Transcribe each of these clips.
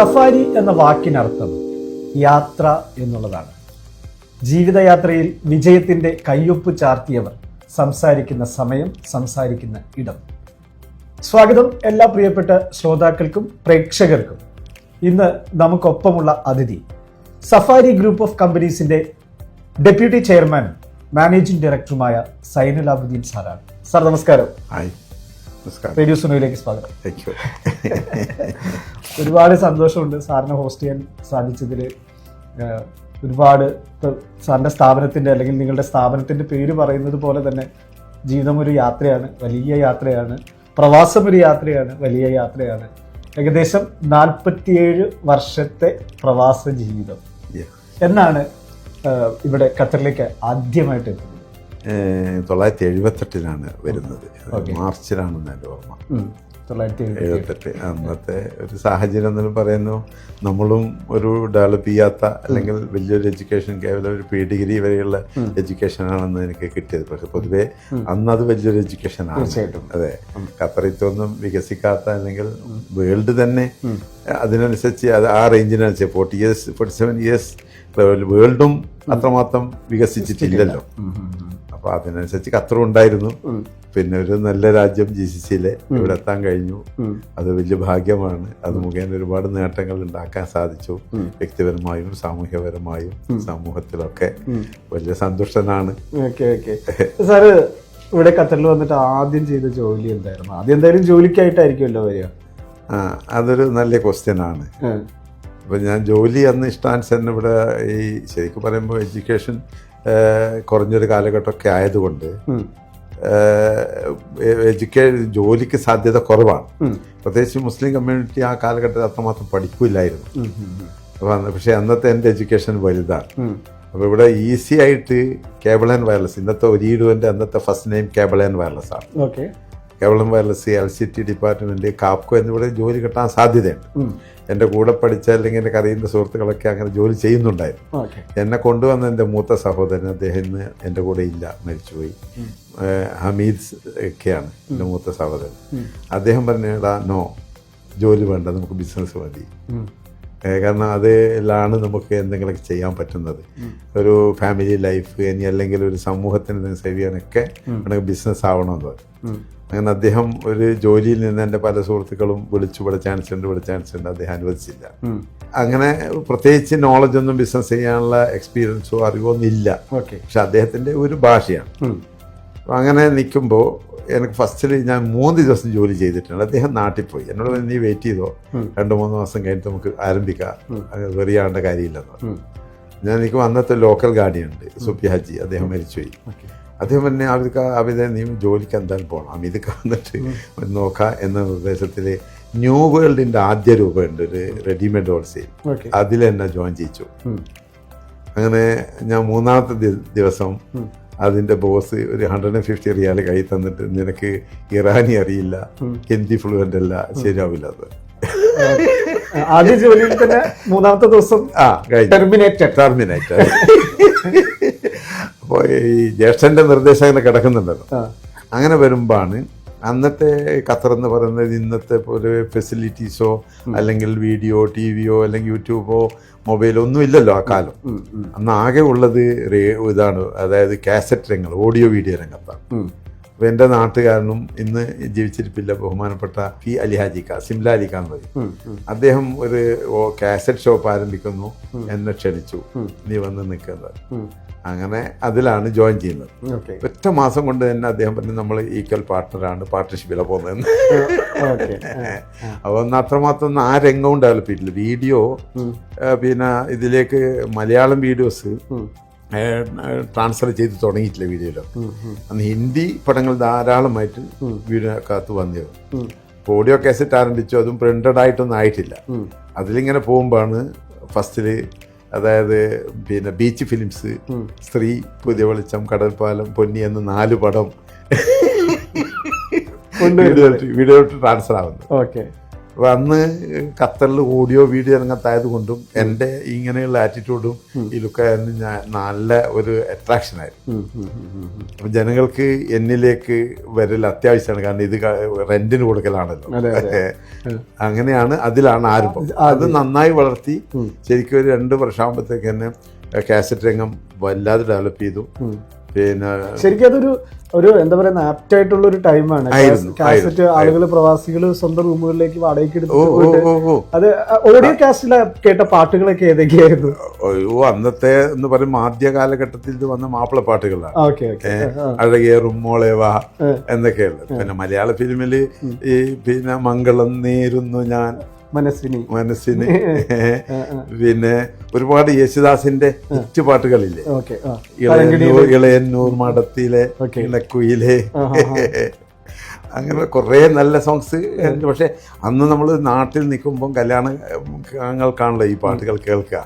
Safari എന്ന വാക്കിനർത്ഥം യാത്ര എന്നുള്ളതാണ്. ജീവിതയാത്രയിൽ വിജയത്തിന്റെ കയ്യൊപ്പ് ചാർത്തിയവർ സംസാരിക്കുന്ന സമയം, സംസാരിക്കുന്ന ഇടം. സ്വാഗതം എല്ലാ പ്രിയപ്പെട്ട ശ്രോതാക്കൾക്കും പ്രേക്ഷകർക്കും. ഇന്ന് നമുക്കൊപ്പമുള്ള അതിഥി സഫാരി ഗ്രൂപ്പ് ഓഫ് കമ്പനീസിന്റെ ഡെപ്യൂട്ടി ചെയർമാനും മാനേജിംഗ് ഡയറക്ടറുമായ സൈനുൽ ആബിദീൻ സാറാണ്. സാർ നമസ്കാരം. റേഡിയോ സുനോയിലേക്ക് സ്വാഗതം. ഒരുപാട് സന്തോഷമുണ്ട് സാറിനെ ഹോസ്റ്റ് ചെയ്യാൻ സാധിച്ചതിൽ. ഒരുപാട് സാറിൻ്റെ സ്ഥാപനത്തിൻ്റെ അല്ലെങ്കിൽ നിങ്ങളുടെ സ്ഥാപനത്തിൻ്റെ പേര് പറയുന്നത് പോലെ തന്നെ ജീവിതം ഒരു യാത്രയാണ്, വലിയ യാത്രയാണ്. പ്രവാസം ഒരു യാത്രയാണ്, വലിയ യാത്രയാണ്. ഏകദേശം 47 വർഷത്തെ പ്രവാസ ജീവിതം. എന്നാണ് ഇവിടെ ഖത്തറിലേക്ക് ആദ്യമായിട്ട് എത്തുന്നത്? 1978 വരുന്നത്. മാർച്ചിലാണെന്ന് എൻ്റെ ഓർമ്മ. 1978. അന്നത്തെ ഒരു സാഹചര്യം എന്ന് പറയുന്നു, നമ്മളും ഒരു ഡെവലപ്പ് ചെയ്യാത്ത അല്ലെങ്കിൽ വലിയൊരു എഡ്യൂക്കേഷൻ, കേവലം ഒരു ഡിഗ്രി വരെയുള്ള എഡ്യൂക്കേഷനാണെന്ന് എനിക്ക് കിട്ടിയത്. പക്ഷെ പൊതുവേ അന്നത് വലിയൊരു എഡ്യൂക്കേഷനാണ്. അതെ, ഖത്തറിത്തൊന്നും വികസിക്കാത്ത അല്ലെങ്കിൽ വേൾഡ് തന്നെ അതിനനുസരിച്ച് അത് ആ റേഞ്ചിനനുസരിച്ച് 47 ഇയേഴ്സ് വേൾഡും അത്രമാത്രം വികസിച്ചിട്ടില്ലല്ലോ. അപ്പോൾ അതിനനുസരിച്ച് ഖത്തറും ഉണ്ടായിരുന്നു. പിന്നെ ഒരു നല്ല രാജ്യം GCCയിലെ ഇവിടെ എത്താൻ കഴിഞ്ഞു. അത് വലിയ ഭാഗ്യമാണ്. അത് മുഖേന ഒരുപാട് നേട്ടങ്ങൾ ഉണ്ടാക്കാൻ സാധിച്ചു. വ്യക്തിപരമായും സാമൂഹ്യപരമായും സമൂഹത്തിലൊക്കെ വലിയ സന്തുഷ്ടനാണ്. സാറ് ഇവിടെ ഖത്തറിൽ വന്നിട്ട് ആദ്യം ചെയ്ത ജോലി എന്തായിരുന്നു? ആദ്യം എന്തായാലും ജോലിക്കായിട്ടായിരിക്കുമല്ലോ വരിക. അതൊരു നല്ല ക്വസ്റ്റ്യനാണ്. അപ്പം ഞാൻ ജോലി അന്ന് ഇഷ്ടാനുസരണം ഇവിടെ ഈ ശരിക്കും പറയുമ്പോൾ എഡ്യൂക്കേഷൻ കുറഞ്ഞൊരു കാലഘട്ടമൊക്കെ ആയതുകൊണ്ട് ജോലിക്ക് സാധ്യത കുറവാണ്. പ്രത്യേകിച്ച് മുസ്ലിം കമ്മ്യൂണിറ്റി ആ കാലഘട്ടത്തിൽ അത്രമാത്രം പഠിക്കില്ലായിരുന്നു. അപ്പം പക്ഷേ അന്നത്തെ എൻ്റെ എഡ്യൂക്കേഷൻ വലുതാണ്. അപ്പോൾ ഇവിടെ ഈസി ആയിട്ട് കേബിൾ ആൻഡ് വയർലെസ്, ഇന്നത്തെ ഒരീടുവിൻ്റെ അന്നത്തെ first name cable and wireless ആണ്. Okay, cable and wireless, LCT department, കാപ്കോ എന്നിവിടെ ജോലി കിട്ടാൻ സാധ്യതയുണ്ട്. എൻ്റെ കൂടെ പഠിച്ച അല്ലെങ്കിൽ എൻ്റെ അറിയുന്ന സുഹൃത്തുക്കളൊക്കെ അങ്ങനെ ജോലി ചെയ്യുന്നുണ്ടായിരുന്നു. എന്നെ കൊണ്ടുവന്ന എൻ്റെ മൂത്ത സഹോദരൻ, അദ്ദേഹം ഇന്ന് എൻ്റെ കൂടെ ഇല്ല, മരിച്ചുപോയി. ഹമീദ് ഒക്കെയാണ് എൻ്റെ മൂത്ത സഹോദരൻ. അദ്ദേഹം പറഞ്ഞാ നോ, ജോലി വേണ്ട, നമുക്ക് ബിസിനസ് മതി. കാരണം അതിലാണ് നമുക്ക് എന്തെങ്കിലുമൊക്കെ ചെയ്യാൻ പറ്റുന്നത്. ഒരു ഫാമിലി ലൈഫ് ഇനി അല്ലെങ്കിൽ ഒരു സമൂഹത്തിന് സേവ് ചെയ്യാനൊക്കെ നമുക്ക് ബിസിനസ് ആവണമെന്ന് പറയും. അങ്ങനെ അദ്ദേഹം ഒരു ജോലിയിൽ നിന്ന് എൻ്റെ പല സുഹൃത്തുക്കളും വിളിച്ചു ചാൻസ് ഉണ്ട്, അദ്ദേഹം അനുവദിച്ചില്ല. അങ്ങനെ പ്രത്യേകിച്ച് നോളജൊന്നും ബിസിനസ് ചെയ്യാനുള്ള എക്സ്പീരിയൻസോ അറിവോ ഒന്നും ഇല്ല. പക്ഷെ അദ്ദേഹത്തിൻ്റെ ഒരു ഭാഷയാണ്. അങ്ങനെ നിൽക്കുമ്പോൾ എനിക്ക് ഫസ്റ്റിൽ ഞാൻ 3 ദിവസം ജോലി ചെയ്തിട്ടുണ്ട്. അദ്ദേഹം നാട്ടിൽ പോയി. എന്നോട് നീ വെയിറ്റ് ചെയ്തോ, 2-3 മാസം കഴിഞ്ഞിട്ട് നമുക്ക് ആരംഭിക്കാം, വെറിയാവേണ്ട കാര്യമില്ലെന്ന്. ഞാൻ എനിക്ക് അന്നത്തെ ലോക്കൽ ഗാർഡിയുണ്ട് സുഫി ഹാജി, അദ്ദേഹം മരിച്ചുപോയി. അദ്ദേഹം പറഞ്ഞ അമിത നീ ജോലിക്ക് എന്തായാലും പോകണം, അമിതൊക്കെ വന്നിട്ട് നോക്കാം എന്ന നിർദ്ദേശത്തിൽ ന്യൂ വേൾഡിൻ്റെ ആദ്യ രൂപമുണ്ട്, ഒരു റെഡിമെയ്ഡ് ഹോൾസെയിൽ, അതിൽ എന്നെ ജോയിൻ ചെയ്യിച്ചു. അങ്ങനെ ഞാൻ 3ാമത്തെ ദിവസം അതിൻ്റെ ബോസ് ഒരു 150 റിയാൽ കൈ തന്നിട്ട്, നിനക്ക് ഇറാനി അറിയില്ല, ഹിന്ദി ഫ്ലുവൻ്റ് അല്ല, ശരിയാവില്ല. അത് ആദ്യ ജോലിയിൽ തന്നെ 3ാമത്തെ ദിവസം ടെർമിനേറ്റ്. അപ്പോൾ ഈ ജ്യേഷ്ഠൻ്റെ നിർദ്ദേശം അങ്ങനെ കിടക്കുന്നുണ്ടല്ലോ. അങ്ങനെ വരുമ്പോഴാണ് അന്നത്തെ ഖത്തർ എന്ന് പറയുന്നത് ഇന്നത്തെ പോലെ ഫെസിലിറ്റീസോ അല്ലെങ്കിൽ വീഡിയോ, TV-യോ അല്ലെങ്കിൽ യൂട്യൂബോ മൊബൈലോ ഒന്നും ഇല്ലല്ലോ ആ കാലം. അന്ന് ആകെ ഉള്ളത് ഇതാണ്, അതായത് കാസറ്റ് രംഗം, ഓഡിയോ വീഡിയോ രംഗത്താണ്. അപ്പോൾ എൻ്റെ നാട്ടുകാരനും ഇന്ന് ജീവിച്ചിരിപ്പില്ല, ബഹുമാനപ്പെട്ട പി അലിഹാജിക്ക, സിംല അലിക്ക എന്ന് പറയും. അദ്ദേഹം ഒരു കാസറ്റ് ഷോപ്പ് ആരംഭിക്കുന്നു, എന്നെ ക്ഷണിച്ചു, നീ വന്ന് നിൽക്കുന്നത്. അങ്ങനെ അതിലാണ് ജോയിൻ ചെയ്യുന്നത്. 1 മാസം കൊണ്ട് തന്നെ അദ്ദേഹം പറഞ്ഞു, നമ്മൾ ഈക്വൽ പാർട്ട്ണറാണ്, പാർട്ട്ണർഷിപ്പിലാണ് പോകുന്നതെന്ന്. അപ്പോൾ ഒന്ന് അത്രമാത്രം ആ രംഗവും ഡെവലപ്പ് ചെയ്തിട്ടില്ല. വീഡിയോ പിന്നെ ഇതിലേക്ക് മലയാളം വീഡിയോസ് ട്രാൻസ്ഫർ ചെയ്ത് തുടങ്ങിയിട്ടില്ല വീഡിയോയിലൊക്കെ. അന്ന് ഹിന്ദി പടങ്ങൾ ധാരാളമായിട്ട് വീഡിയോക്കകത്ത് വന്നിരുന്നു. ഓഡിയോ കാസറ്റ് ആരംഭിച്ചു, അതും പ്രിന്റഡ് ആയിട്ടൊന്നും ആയിട്ടില്ല. അതിലിങ്ങനെ പോകുമ്പോഴാണ് ഫസ്റ്റിൽ, അതായത് പിന്നെ ബീച്ച് ഫിലിംസ്, സ്ത്രീ, പുതിയ വെളിച്ചം, കടൽപ്പാലം, പൊന്നി എന്ന 4 പടം വീഡിയോ ട്രാൻസ്ഫർ ആവുന്നത്. അപ്പൊ അന്ന് ഖത്തറിൽ ഓഡിയോ വീഡിയോ രംഗത്തായത് കൊണ്ടും എൻ്റെ ഇങ്ങനെയുള്ള ആറ്റിറ്റ്യൂഡും ഈ ലുക്കായിരുന്നു ഞാൻ നല്ല ഒരു അട്രാക്ഷനായിരുന്നു. അപ്പം ജനങ്ങൾക്ക് എന്നിലേക്ക് വരൽ അത്യാവശ്യമാണ്, കാരണം ഇത് റെന്റിന് കൊടുക്കലാണല്ലോ. അങ്ങനെയാണ് അതിലാണ് ആരംഭം. അത് നന്നായി വളർത്തി ശരിക്കും ഒരു 2 വർഷമാകുമ്പോഴത്തേക്ക് തന്നെ കാസറ്റ് രംഗം വല്ലാതെ ഡെവലപ്പ് ചെയ്തു. പിന്നെ ശരിക്കും അതൊരു എന്താ പറയുക ആപ്റ്റായിട്ടുള്ള ഒരു ടൈമാണ്. കാസറ്റ് ആളുകൾ പ്രവാസികൾ സ്വന്തം റൂമുകളിലേക്ക് വാടകയ്ക്ക് എടുത്ത് അത് ഓഡിയോ കാസറ്റിൽ കേട്ട പാട്ടുകളൊക്കെ ഏതൊക്കെയായിരുന്നു? അന്നത്തെ എന്ന് പറയുമ്പോൾ ആദ്യ കാലഘട്ടത്തിൽ ഇത് വന്ന മാപ്പിള പാട്ടുകളാണ്. ഓക്കെ അഴകേറും മോളേവാ എന്നൊക്കെയുള്ളത്. പിന്നെ മലയാള ഫിലിമില് ഈ പിന്നെ മംഗളം നേരുന്നു ഞാൻ മനസ്സിന് പിന്നെ ഒരുപാട് യേശുദാസിന്റെ ഹിറ്റ് പാട്ടുകളില്ലേ, ഇളയന്നൂർ മഠത്തിലെ ഇളക്കുയിലെ, അങ്ങനെ കുറേ നല്ല സോങ്സ്. പക്ഷെ അന്ന് നമ്മൾ നാട്ടിൽ നിൽക്കുമ്പം കല്യാണങ്ങൾക്കാണല്ലോ ഈ പാട്ടുകൾ കേൾക്കുക.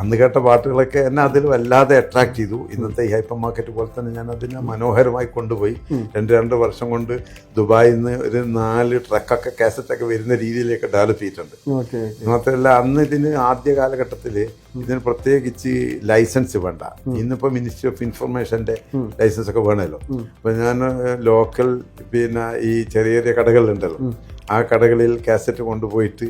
അന്ന് കേട്ട പാട്ടുകളൊക്കെ എന്നെ അതിൽ വല്ലാതെ അട്രാക്ട് ചെയ്തു. ഇന്നത്തെ ഈ ഹൈപ്പർ മാർക്കറ്റ് പോലെ തന്നെ ഞാൻ അതിനെ മനോഹരമായി കൊണ്ടുപോയി. 2 വർഷം കൊണ്ട് ദുബായിൽ നിന്ന് ഒരു 4 ട്രക്കൊക്കെ കാസറ്റൊക്കെ വരുന്ന രീതിയിലേക്ക് ഡെവലപ്പ് ചെയ്തിട്ടുണ്ട്. മാത്രമല്ല അന്ന് ഇതിന് ആദ്യ കാലഘട്ടത്തിൽ ഇതിന് പ്രത്യേകിച്ച് ലൈസൻസ് വേണ്ട. ഇന്നിപ്പോൾ മിനിസ്ട്രി ഓഫ് ഇൻഫർമേഷന്റെ ലൈസൻസ് ഒക്കെ വേണമല്ലോ. അപ്പൊ ഞാൻ ലോക്കൽ പിന്നെ ഈ ചെറിയ ചെറിയ കടകളുണ്ടല്ലോ, ആ കടകളിൽ കാസറ്റ് കൊണ്ടുപോയിട്ട്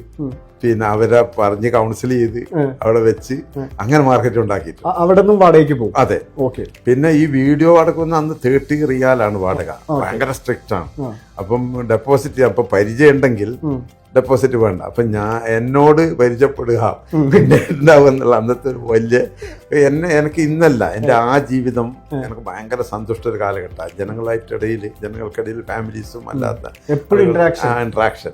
പിന്നെ അവരെ പറഞ്ഞ് കൗൺസിൽ ചെയ്ത് അവിടെ വെച്ച് അങ്ങനെ മാർക്കറ്റ് ഉണ്ടാക്കിയിട്ട് അവിടെ നിന്നും വാടകയ്ക്ക് പോകും. അതെ, ഓക്കെ. പിന്നെ ഈ വീഡിയോ വാടക അന്ന് 30 റിയാലാണ് വാടക, ഭയങ്കര സ്ട്രിക്റ്റ് ആണ്. അപ്പം ഡെപ്പോസിറ്റ് അപ്പൊ പരിചയം ഉണ്ടെങ്കിൽ ഡെപ്പോസിറ്റ് വേണ്ട. അപ്പം എന്നോട് പരിചയപ്പെടുക പിന്നെ ഉണ്ടാവുക എന്നുള്ള അന്നത്തെ ഒരു വലിയ എനിക്ക് ഇന്നല്ല എൻ്റെ ആ ജീവിതം എനിക്ക് ഭയങ്കര സന്തുഷ്ട ഒരു കാലഘട്ടമാണ്. ജനങ്ങൾക്കിടയിൽ ഫാമിലീസും അല്ലാത്ത ഇന്ററാക്ഷൻ.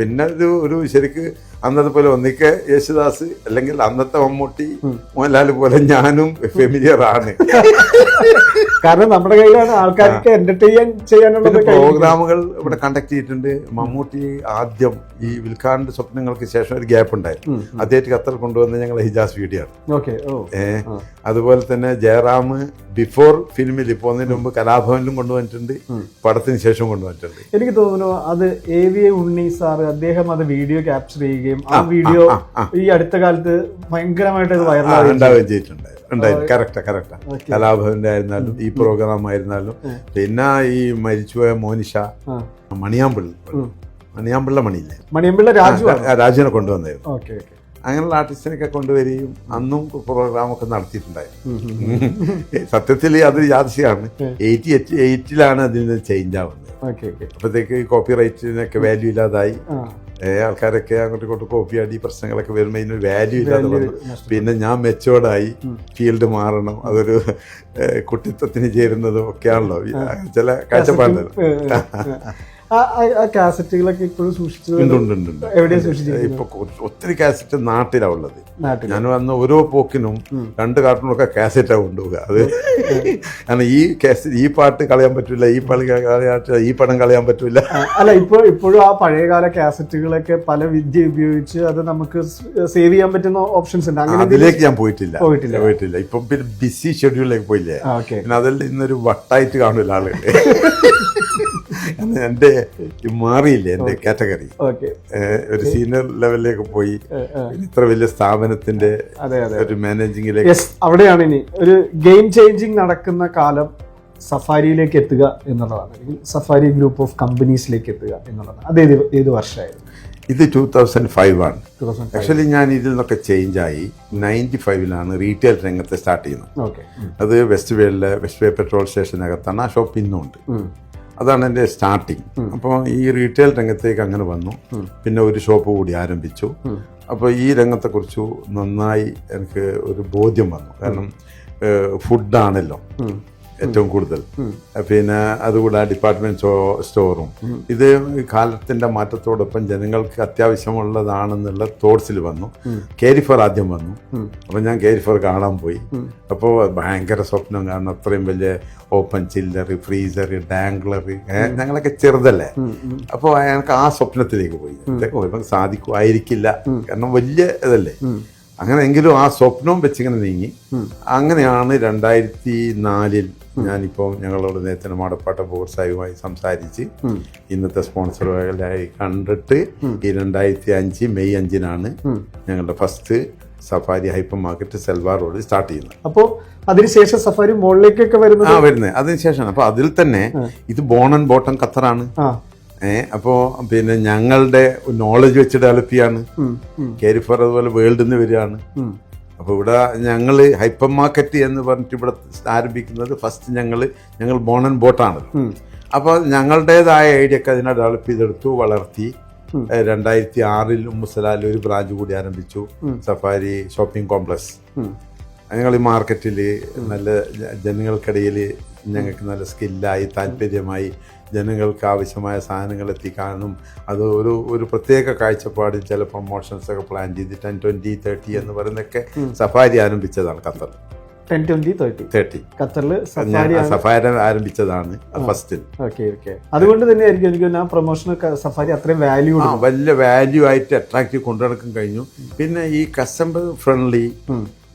പിന്നെ ഒരു ശരിക്ക് അന്നത്തെ പോലെ ഒന്നിക്കെ യേശുദാസ് അല്ലെങ്കിൽ അന്നത്തെ മമ്മൂട്ടി മോഹൻലാൽ പോലെ ഞാനും ഫെമിലിയർ ആണ്. കാരണം നമ്മുടെ കയ്യിലാണ് ആൾക്കാർക്ക് എന്റർടൈൻ ചെയ്യാനുള്ള പ്രോഗ്രാമുകൾ ഇവിടെ കണ്ടക്ട് ചെയ്തിട്ടുണ്ട്. മമ്മൂട്ടി ആദ്യം ഈ വിൽക്കാണ്ട് സ്വപ്നങ്ങൾക്ക് ശേഷം ഒരു ഗ്യാപ്പ് ഉണ്ടായിരുന്നു. അദ്ദേഹത്തെ ഖത്തർ കൊണ്ടുവന്ന് ഞങ്ങൾ ഹിജാസ് വീഡിയോ ആണ്. അതുപോലെ തന്നെ ജയറാം ബിഫോർ ഫിലിമിൽ പോകുന്നതിന് മുമ്പ് കലാഭവനിലും കൊണ്ടുവന്നിട്ടുണ്ട്, പടത്തിന് ശേഷം കൊണ്ടുവന്നിട്ടുണ്ട്. എനിക്ക് തോന്നുന്നു അത് AVA ഉണ്ണി സാറ് അദ്ദേഹം അത് വീഡിയോ ക്യാപ്ചർ ചെയ്യുകയും ആ വീഡിയോ ഈ അടുത്ത കാലത്ത് ഭയങ്കരമായിട്ട് വൈറലാവുകയും ചെയ്തിട്ടുണ്ട്. കറക്റ്റാ. കലാഭവന്റെ ആയിരുന്നാലും ഈ പ്രോഗ്രാം ആയിരുന്നാലും പിന്നെ ഈ മരിച്ചുപോയ മോനിഷ മണിയാമ്പിള്ള മണിയില്ലേ, രാജുവിനെ കൊണ്ടുവന്നായിരുന്നു. അങ്ങനെയുള്ള ആർട്ടിസ്റ്റിനൊക്കെ കൊണ്ടുവരികയും അന്നും പ്രോഗ്രാമൊക്കെ നടത്തിയിട്ടുണ്ടായിരുന്നു. സത്യത്തിൽ അത് യാദൃശ്യമാണ്. 88 അതിൽ നിന്ന് ചേഞ്ച് ആവുന്നത്. അപ്പോഴത്തേക്ക് കോപ്പി റൈറ്റിനൊക്കെ വാല്യൂ ഇല്ലാതായി. ആൾക്കാരൊക്കെ അങ്ങോട്ടും ഇങ്ങോട്ടും കോപ്പി അടി പ്രശ്നങ്ങളൊക്കെ വരുമ്പോൾ ഇതിന് വാല്യൂ ഇല്ലാതെ വന്നു. പിന്നെ ഞാൻ മെച്ചോർഡായി, ഫീൽഡ് മാറണം, അതൊരു കുട്ടിത്വത്തിന് ചേരുന്നതും ഒക്കെയാണല്ലോ ചില കാഴ്ചപ്പാടുകൾ. കാസറ്റുകളൊക്കെ ഇപ്പോഴും ഇപ്പൊ ഒത്തിരി കാസറ്റ് നാട്ടിലാണ് ഉള്ളത്. ഞാൻ വന്ന ഓരോ പോക്കിനും 2 കാർട്ടൂണൊക്കെ കാസറ്റാണ് കൊണ്ടുപോകുക. അത് കാരണം ഈ പാട്ട് കളയാൻ പറ്റൂല, ഈ പടം കളയാൻ പറ്റൂല. അല്ല, ഇപ്പോഴും ആ പഴയകാല കാസറ്റുകളൊക്കെ പല വിദ്യ ഉപയോഗിച്ച് അത് നമുക്ക് സേവ് ചെയ്യാൻ പറ്റുന്ന ഓപ്ഷൻസ് ഉണ്ട്. അങ്ങനെ അതിലേക്ക് ഞാൻ പോയിട്ടില്ല. ഇപ്പം പിന്നെ ബിസി ഷെഡ്യൂളിലേക്ക് പോയില്ലേ, പിന്നെ അതെല്ലാം ഇന്നൊരു വട്ടായിട്ട് കാണൂല ആളുകൾ. എന്റെ മാറിയില്ലേ എന്റെ കാറ്റഗറി, ഒരു സീനിയർ ലെവലിലേക്ക് പോയി. ഇത്ര വലിയ സ്ഥാപനത്തിന്റെ ഒരു മാനേജിംഗിലേക്ക്. അവിടെയാണ് ഇനി ഒരു ഗെയിം ചേഞ്ചിങ് നടക്കുന്ന കാലം സഫാരിയിലേക്ക് എത്തുക എന്നുള്ളതാണ്. സഫാരി ഗ്രൂപ്പ് ഓഫ് കമ്പനീസിലേക്ക് എത്തുക എന്നുള്ളതാണ്. അത് ഏത് വർഷമായിരുന്നു? ഇത് 2005 ആണ്. ആക്ച്വലി ഞാൻ ഇതിൽ നിന്നൊക്കെ ചേഞ്ചായി 95 റീറ്റെയിൽ രംഗത്ത് സ്റ്റാർട്ട് ചെയ്യുന്നത്. അത് വെസ്റ്റ് വേ പെട്രോൾ സ്റ്റേഷനകത്താണ്. ആ ഷോപ്പ് ഇന്നും ഉണ്ട്. അതാണ് എൻ്റെ സ്റ്റാർട്ടിങ്. അപ്പോൾ ഈ റീറ്റെയിൽ രംഗത്തേക്ക് അങ്ങനെ വന്നു. പിന്നെ ഒരു ഷോപ്പ് കൂടി ആരംഭിച്ചു. അപ്പോൾ ഈ രംഗത്തെക്കുറിച്ച് നന്നായി എനിക്ക് ഒരു ബോധ്യം വന്നു. കാരണം ഫുഡാണല്ലോ ഏറ്റവും കൂടുതൽ. പിന്നെ അതുകൂടെ ഡിപ്പാർട്ട്മെന്റ് സ്റ്റോറും ഇത് കാലത്തിന്റെ മാറ്റത്തോടൊപ്പം ജനങ്ങൾക്ക് അത്യാവശ്യമുള്ളതാണെന്നുള്ള തോട്ട്സിൽ വന്നു. കേരിഫർ ആദ്യം വന്നു. അപ്പം ഞാൻ കേരിഫർ കാണാൻ പോയി. അപ്പോൾ ഭയങ്കര സ്വപ്നം കാണണം, അത്രയും വലിയ ഓപ്പൺ ചില്ലർ, ഫ്രീസർ, ഡാംഗ്ലർ. ഞങ്ങളൊക്കെ ചെറുതല്ലേ. അപ്പോൾ എനിക്ക് ആ സ്വപ്നത്തിലേക്ക് പോയി. ഇതൊക്കെ സാധിക്കുമായിരിക്കില്ല, കാരണം വലിയ ഇതല്ലേ. അങ്ങനെയെങ്കിലും ആ സ്വപ്നവും വെച്ചിങ്ങനെ നീങ്ങി. അങ്ങനെയാണ് 2004 ഞാനിപ്പോൾ ഞങ്ങളോട് നേരത്തെ മാടപ്പാട്ട ബോർസായുമായി സംസാരിച്ച് ഇന്നത്തെ സ്പോൺസറുകളായി കണ്ടിട്ട് ഈ 2005 മെയ് 5 ഞങ്ങളുടെ first safari hyper market salwar road start ചെയ്യുന്നത്. അപ്പോൾ അതിനുശേഷം സഫാരി മുകളിലേക്കൊക്കെ വരുന്നത് അതിനുശേഷമാണ്. അപ്പൊ അതിൽ തന്നെ ഇത് ബോൺ ആൻഡ് ബോട്ടം ഖത്തറാണ്. അപ്പോൾ പിന്നെ ഞങ്ങളുടെ നോളജ് വെച്ച് ഡെവലപ്പ് ചെയ്യാണ്. കേരിഫർ അതുപോലെ വേൾഡിൽ നിന്ന് വരികയാണ്. അപ്പോൾ ഇവിടെ ഞങ്ങൾ ഹൈപ്പർ മാർക്കറ്റ് എന്ന് പറഞ്ഞിട്ട് ഇവിടെ ആരംഭിക്കുന്നത് ഫസ്റ്റ് ഞങ്ങൾ ബോൺ ആൻഡ് ബോട്ടാണല്ലോ. അപ്പോൾ ഞങ്ങളുടേതായ ഐഡിയ ഒക്കെ അതിനെ ഡെവലപ്പ് ചെയ്തെടുത്തു, വളർത്തി. 2006 ഉമ്മുസലാലിൽ ഒരു ബ്രാഞ്ച് കൂടി ആരംഭിച്ചു, സഫാരി ഷോപ്പിംഗ് കോംപ്ലക്സ്. ഞങ്ങൾ ഈ മാർക്കറ്റിൽ നല്ല ജനങ്ങൾക്കിടയിൽ ഞങ്ങൾക്ക് നല്ല സ്കില്ലായി, താല്പര്യമായി, ജനങ്ങൾക്ക് ആവശ്യമായ സാധനങ്ങൾ എത്തിക്കാനും അത് ഒരു പ്രത്യേക കാഴ്ചപ്പാടിൽ ചില പ്രൊമോഷൻസ് ഒക്കെ പ്ലാൻ ചെയ്ത് 10, 20, 30 എന്ന് പറയുന്നതൊക്കെ സഫാരി ആരംഭിച്ചതാണ് ഖത്തറിൽ. 10, 20, 30 ഖത്തറിൽ സഫാരി ആരംഭിച്ചതാണ് ഫസ്റ്റിൽ. അതുകൊണ്ട് തന്നെ ആയിരിക്കും എനിക്ക് ആ പ്രൊമോഷൻ സഫാരി അത്രയും വലിയ വാല്യൂ ആയിട്ട് അട്രാക്റ്റീവ് കൊണ്ടുനടക്കാൻ കഴിഞ്ഞു. പിന്നെ ഈ കസ്റ്റമർ ഫ്രണ്ട്ലി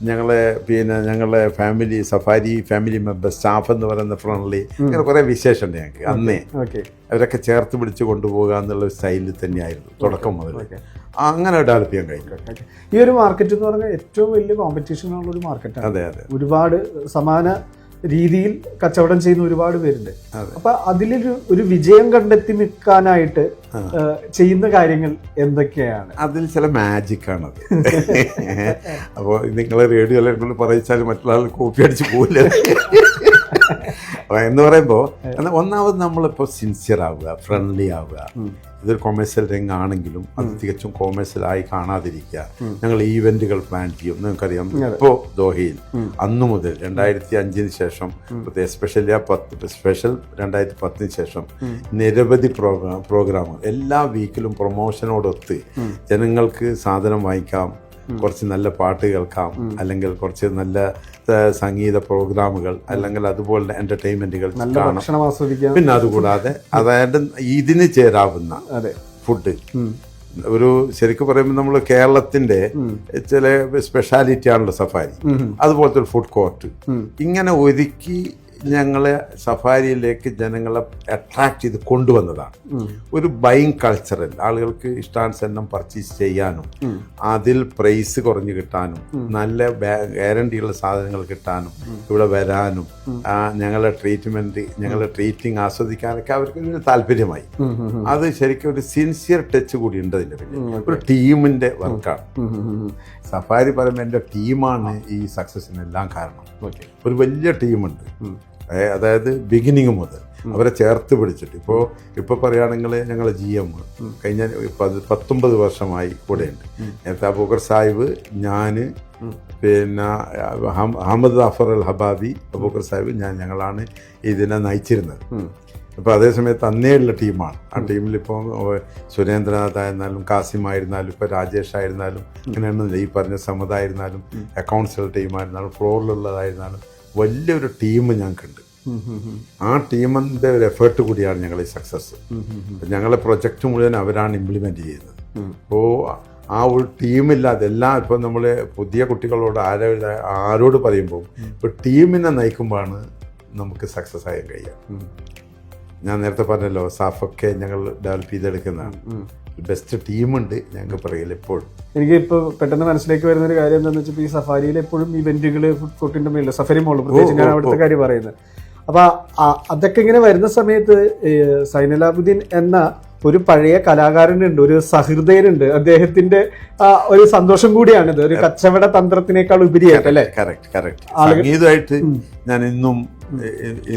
ഞങ്ങളെ family safari family member staff എന്ന് പറയുന്ന ഫ്രണ്ട്ലി അങ്ങനെ കുറെ വിശേഷമുണ്ട് ഞങ്ങൾക്ക്. അന്നേ അവരൊക്കെ ചേർത്ത് പിടിച്ച് കൊണ്ടുപോകുക എന്നുള്ള സ്റ്റൈലിൽ തന്നെയായിരുന്നു തുടക്കം മുതൽ. അങ്ങനെ ഡെവലപ്പ് ചെയ്യാൻ കഴിഞ്ഞു. ഈ ഒരു മാർക്കറ്റ് എന്ന് പറഞ്ഞാൽ ഏറ്റവും വലിയ കോമ്പറ്റീഷൻ ഉള്ള ഒരു മാർക്കറ്റാണ്. അതെ അതെ. ഒരുപാട് സമാന രീതിയിൽ കച്ചവടം ചെയ്യുന്ന ഒരുപാട് പേരുണ്ട്. അപ്പൊ അതിലൊരു വിജയം കണ്ടെത്തി നിൽക്കാനായിട്ട് ചെയ്യുന്ന കാര്യങ്ങൾ എന്തൊക്കെയാണ്? അതിൽ ചില മാജിക് ആണത്. അപ്പോൾ നിങ്ങളെ റേഡിയോയിൽ പറയിച്ചാൽ മറ്റുള്ള ആൾ കോപ്പി അടിച്ച് പോകില്ല എന്ന് പറയുമ്പോൾ ഒന്നാമത് നമ്മളിപ്പോൾ സിൻസിയർ ആവുക, ഫ്രണ്ട്ലി ആവുക. ഇതൊരു കൊമേഴ്സ്യൽ രംഗമാണെങ്കിലും അത് തികച്ചും കൊമേഴ്സ്യലായി കാണാതിരിക്കുക. ഞങ്ങൾ ഈവെന്റുകൾ പ്ലാൻ ചെയ്യും. നിങ്ങൾക്കറിയാം, ഇപ്പോൾ ദോഹയിൽ അന്നു മുതൽ 2005 ശേഷം, സ്പെഷ്യൽ 2010 ശേഷം നിരവധി പ്രോഗ്രാമുകൾ എല്ലാ വീക്കിലും പ്രൊമോഷനോടൊത്ത് ജനങ്ങൾക്ക് സാധനം വാങ്ങിക്കാം, കുറച്ച് നല്ല പാട്ട് കേൾക്കാം, അല്ലെങ്കിൽ കുറച്ച് നല്ല സംഗീത പ്രോഗ്രാമുകൾ, അല്ലെങ്കിൽ അതുപോലെ എന്റർടൈൻമെന്റുകൾ കാണാം. പിന്നെ അതുകൂടാതെ അതായത് ഇതിന് ചേരാവുന്ന ഫുഡ്, ഒരു ശരിക്കും പറയുമ്പോൾ നമ്മൾ കേരളത്തിന്റെ ചില സ്പെഷ്യാലിറ്റി ആണല്ലോ സഫാരി, അതുപോലത്തെ ഒരു ഫുഡ് കോർട്ട് ഇങ്ങനെ ഒരുക്കി ഞങ്ങളെ സഫാരിയിലേക്ക് ജനങ്ങളെ അട്രാക്ട് ചെയ്ത് കൊണ്ടുവന്നതാണ്. ഒരു ബൈങ് കൾച്ചറൽ, ആളുകൾക്ക് ഇഷ്ടാനുസരണം പർച്ചേസ് ചെയ്യാനും അതിൽ പ്രൈസ് കുറഞ്ഞു കിട്ടാനും നല്ല ഗ്യാരണ്ടിയുള്ള സാധനങ്ങൾ കിട്ടാനും ഇവിടെ വരാനും ഞങ്ങളുടെ ട്രീറ്റിംഗ് ആസ്വദിക്കാനൊക്കെ അവർക്ക് താല്പര്യമായി. അത് ശരിക്കും ഒരു സിൻസിയർ ടച്ച് കൂടി ഉണ്ട് അതിൻ്റെ പിന്നെ. ഒരു ടീമിന്റെ വർക്കാണ് സഫാരി. പറയുമ്പോൾ എൻ്റെ ടീമാണ് ഈ സക്സസിനെല്ലാം കാരണം. ഒരു വലിയ ടീമുണ്ട്, അതായത് ബിഗിനിങ് മുതൽ അവരെ ചേർത്ത് പിടിച്ചിട്ട്. ഇപ്പോൾ പറയുകയാണെങ്കിൽ ഞങ്ങളെ GM കഴിഞ്ഞ 19 വർഷമായി കൂടെയുണ്ട്. നേരത്തെ അബൂബക്കർ സാഹിബ്, ഞാൻ, പിന്നെ അഹമ്മദ് ജാഫർ അൽ ഹബാബി, അബൂബക്കർ സാഹിബ്, ഞങ്ങളാണ് ഇതിനെ നയിച്ചിരുന്നത്. ഇപ്പോൾ അതേസമയത്ത് അന്നേയുള്ള ടീമാണ്. ആ ടീമിലിപ്പോൾ സുരേന്ദ്രനാഥ് ആയിരുന്നാലും, കാസിമായിരുന്നാലും, ഇപ്പോൾ രാജേഷ് ആയിരുന്നാലും, അങ്ങനെയൊന്നുമില്ല, ഈ പറഞ്ഞ സമതായിരുന്നാലും, അക്കൗണ്ട്സിലെ ടീമായിരുന്നാലും, ഫ്ലോറിലുള്ളതായിരുന്നാലും വലിയൊരു ടീം ഞങ്ങൾക്കുണ്ട്. ആ ടീമിൻ്റെ ഒരു എഫേർട്ട് കൂടിയാണ് ഞങ്ങളെ സക്സസ്. ഞങ്ങളെ പ്രൊജക്റ്റ് മുഴുവൻ അവരാണ് ഇംപ്ലിമെൻ്റ് ചെയ്യുന്നത്. അപ്പോൾ ആ ഒരു ടീമില്ലാതെ എല്ലാം ഇപ്പോൾ നമ്മൾ പുതിയ കുട്ടികളോട് ആരോട് പറയുമ്പോൾ ഇപ്പോൾ ടീമിനെ നയിക്കുമ്പോഴാണ് നമുക്ക് സക്സസ് ആകാൻ കഴിയുക. ഞാൻ നേരത്തെ പറഞ്ഞല്ലോ, സാഫൊക്കെ ഞങ്ങൾ ഡെവലപ്പ് ചെയ്തെടുക്കുന്നതാണ്. ബെസ്റ്റ് ടീമുണ്ട് ഞങ്ങൾക്ക് പറയില്ല എപ്പോഴും. എനിക്ക് ഇപ്പോൾ പെട്ടെന്ന് മനസ്സിലേക്ക് വരുന്ന ഒരു കാര്യം എന്താണെന്ന് വെച്ചാൽ, ഈ സഫാരിയിൽ എപ്പോഴും ഇവന്റുകൾ ഫുഡ് കോർട്ടിന്റെ മേളിൽ സഫാരി മോള് പ്രത്യേകിച്ച് ഞാൻ അവിടുത്തെ കാര്യം പറയുന്നത്. അപ്പൊ അതൊക്കെ ഇങ്ങനെ വരുന്ന സമയത്ത് സൈനലാബുദ്ദീൻ എന്ന ഒരു പഴയ കലാകാരനുണ്ട്, ഒരു സഹൃദയനുണ്ട്. അദ്ദേഹത്തിന്റെ ഒരു സന്തോഷം കൂടിയാണിത്, ഒരു കച്ചവട തന്ത്രത്തിനേക്കാൾ ഉപരിയായിട്ട് അല്ലേ? സംഗീതമായിട്ട് ഞാൻ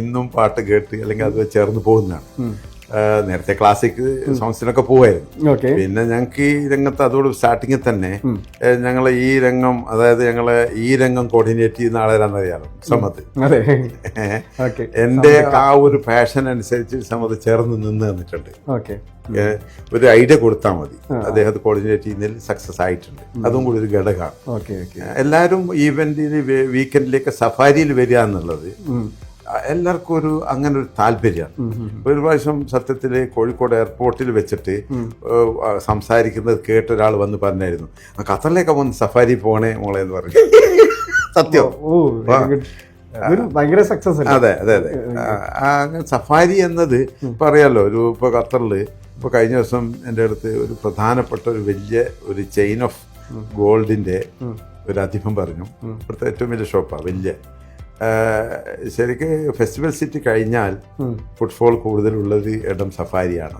ഇന്നും പാട്ട് കേട്ട് അല്ലെങ്കിൽ അത് ചേർന്ന് പോകുന്നതാണ്. നേരത്തെ ക്ലാസിക് സോങ്സിനൊക്കെ പോവായിരുന്നു. പിന്നെ ഞങ്ങൾക്ക് ഈ രംഗത്ത് അതോട് സ്റ്റാർട്ടിങ്ങിൽ തന്നെ ഞങ്ങളെ ഈ രംഗം, അതായത് ഞങ്ങളെ ഈ രംഗം കോർഡിനേറ്റ് ചെയ്യുന്ന ആളാണെന്നറിയാലോ സമത്. എന്റെ ആ ഒരു പാഷൻ അനുസരിച്ച് സമത് ചേർന്ന് നിന്ന് തന്നിട്ടുണ്ട്. ഒരു ഐഡിയ കൊടുത്താൽ മതി, അദ്ദേഹത്തെ കോർഡിനേറ്റ് ചെയ്യുന്നതിൽ സക്സസ് ആയിട്ടുണ്ട്. അതും കൂടി ഒരു ഘടകമാണ്. എല്ലാവരും ഈവെന്റിന് വീക്കെൻഡിലേക്ക് സഫാരിയിൽ വരിക എന്നുള്ളത് എല്ലാവർക്കും അങ്ങനെ ഒരു താല്പര്യമാണ്. ഒരു പ്രാവശ്യം സത്യത്തിൽ കോഴിക്കോട് എയർപോർട്ടിൽ വെച്ചിട്ട് സംസാരിക്കുന്നത് കേട്ട ഒരാൾ വന്ന് പറഞ്ഞായിരുന്നു, ഖത്തറിലേക്ക് വന്ന് സഫാരി പോകണേ മോളെ എന്ന് പറഞ്ഞു. സത്യം. ഭയങ്കര സക്സസ്. അതെ അതെ അതെ. സഫാരി എന്നത് പറയാലോ, ഇപ്പോൾ ഖത്തറിൽ ഇപ്പോൾ കഴിഞ്ഞ ദിവസം എൻ്റെ അടുത്ത് ഒരു പ്രധാനപ്പെട്ട ഒരു വലിയ ഒരു ചെയിൻ ഓഫ് ഗോൾഡിൻ്റെ ഒരു അധിപം പറഞ്ഞു. ഇവിടുത്തെ ഏറ്റവും വലിയ ഷോപ്പാണ്, വലിയ. ശരിക്ക് ഫെസ്റ്റിവൽ സിറ്റി കഴിഞ്ഞാൽ ഫുട്ഫോൾ കൂടുതലുള്ളത് ഇടം സഫാരിയാണ്.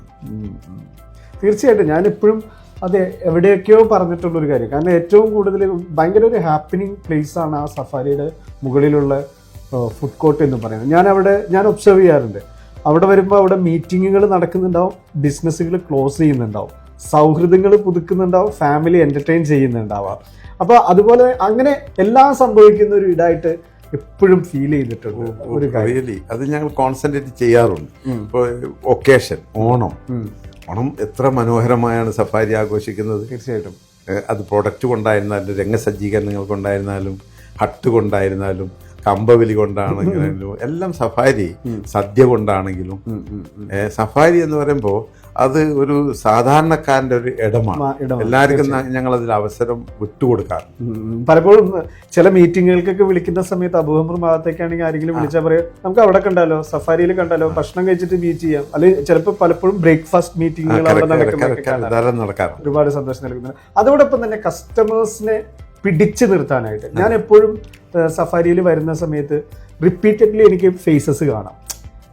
തീർച്ചയായിട്ടും ഞാനിപ്പോഴും അതെ എവിടെയൊക്കെയോ പറഞ്ഞിട്ടുള്ളൊരു കാര്യം. കാരണം ഏറ്റവും കൂടുതൽ ഭയങ്കര ഒരു ഹാപ്പനിങ് പ്ലേസ് ആണ് ആ സഫാരിയുടെ മുകളിലുള്ള ഫുഡ് കോർട്ട് എന്ന് പറയുന്നത്. ഞാൻ ഒബ്സർവ് ചെയ്യാറുണ്ട്. അവിടെ വരുമ്പോൾ അവിടെ മീറ്റിങ്ങുകൾ നടക്കുന്നുണ്ടാവും, ബിസിനസ്സുകൾ ക്ലോസ് ചെയ്യുന്നുണ്ടാവും, സൗഹൃദങ്ങൾ പുതുക്കുന്നുണ്ടാവും, ഫാമിലി എൻ്റർടൈൻ ചെയ്യുന്നുണ്ടാവാം. അപ്പോൾ അതുപോലെ അങ്ങനെ എല്ലാം സംഭവിക്കുന്ന ഒരു ഇടായിട്ട് എപ്പോഴും ഫീൽ ചെയ്തിട്ടുണ്ട് ഒരു കാര്യം. അത് ഞങ്ങൾ കോൺസെൻട്രേറ്റ് ചെയ്യാറുണ്ട്. ഇപ്പോൾ ഒക്കേഷൻ ഓണം എത്ര മനോഹരമായാണ് സഫാരി ആഘോഷിക്കുന്നത്. തീർച്ചയായിട്ടും അത് പ്രൊഡക്റ്റ് കൊണ്ടായിരുന്നാലും രംഗസജ്ജീകരണങ്ങൾ കൊണ്ടായിരുന്നാലും ഹട്ട് കൊണ്ടായിരുന്നാലും കമ്പവലി കൊണ്ടാണെങ്കിലും എല്ലാം സഫാരി, സദ്യ കൊണ്ടാണെങ്കിലും. സഫാരി എന്ന് പറയുമ്പോൾ അത് ഒരു സാധാരണക്കാരൻ്റെ ഒരു ഇടമാണ്. എല്ലാവർക്കും ഞങ്ങളതിൽ അവസരം വിട്ടുകൊടുക്കാറ്. പലപ്പോഴും ചില മീറ്റിങ്ങുകൾക്കൊക്കെ വിളിക്കുന്ന സമയത്ത് അബൂഹമർ ഭാഗത്തേക്കാണെങ്കിൽ ആരെങ്കിലും വിളിച്ചാൽ പറയാം നമുക്ക് അവിടെ കണ്ടാലോ, സഫാരിയിൽ കണ്ടാലോ, ഭക്ഷണം കഴിച്ചിട്ട് മീറ്റ് ചെയ്യാം. അല്ലെങ്കിൽ ചിലപ്പോൾ പലപ്പോഴും ബ്രേക്ക്ഫാസ്റ്റ് മീറ്റിങ്ങുകൾ അവിടെ നടക്കാറ് ഒരുപാട് സന്തോഷം നൽകുന്നുണ്ട്. അതോടൊപ്പം തന്നെ കസ്റ്റമേഴ്സിനെ പിടിച്ചു നിർത്താനായിട്ട് ഞാൻ എപ്പോഴും സഫാരിയിൽ വരുന്ന സമയത്ത് റിപ്പീറ്റഡ്ലി എനിക്ക് ഫേസസ് കാണാം.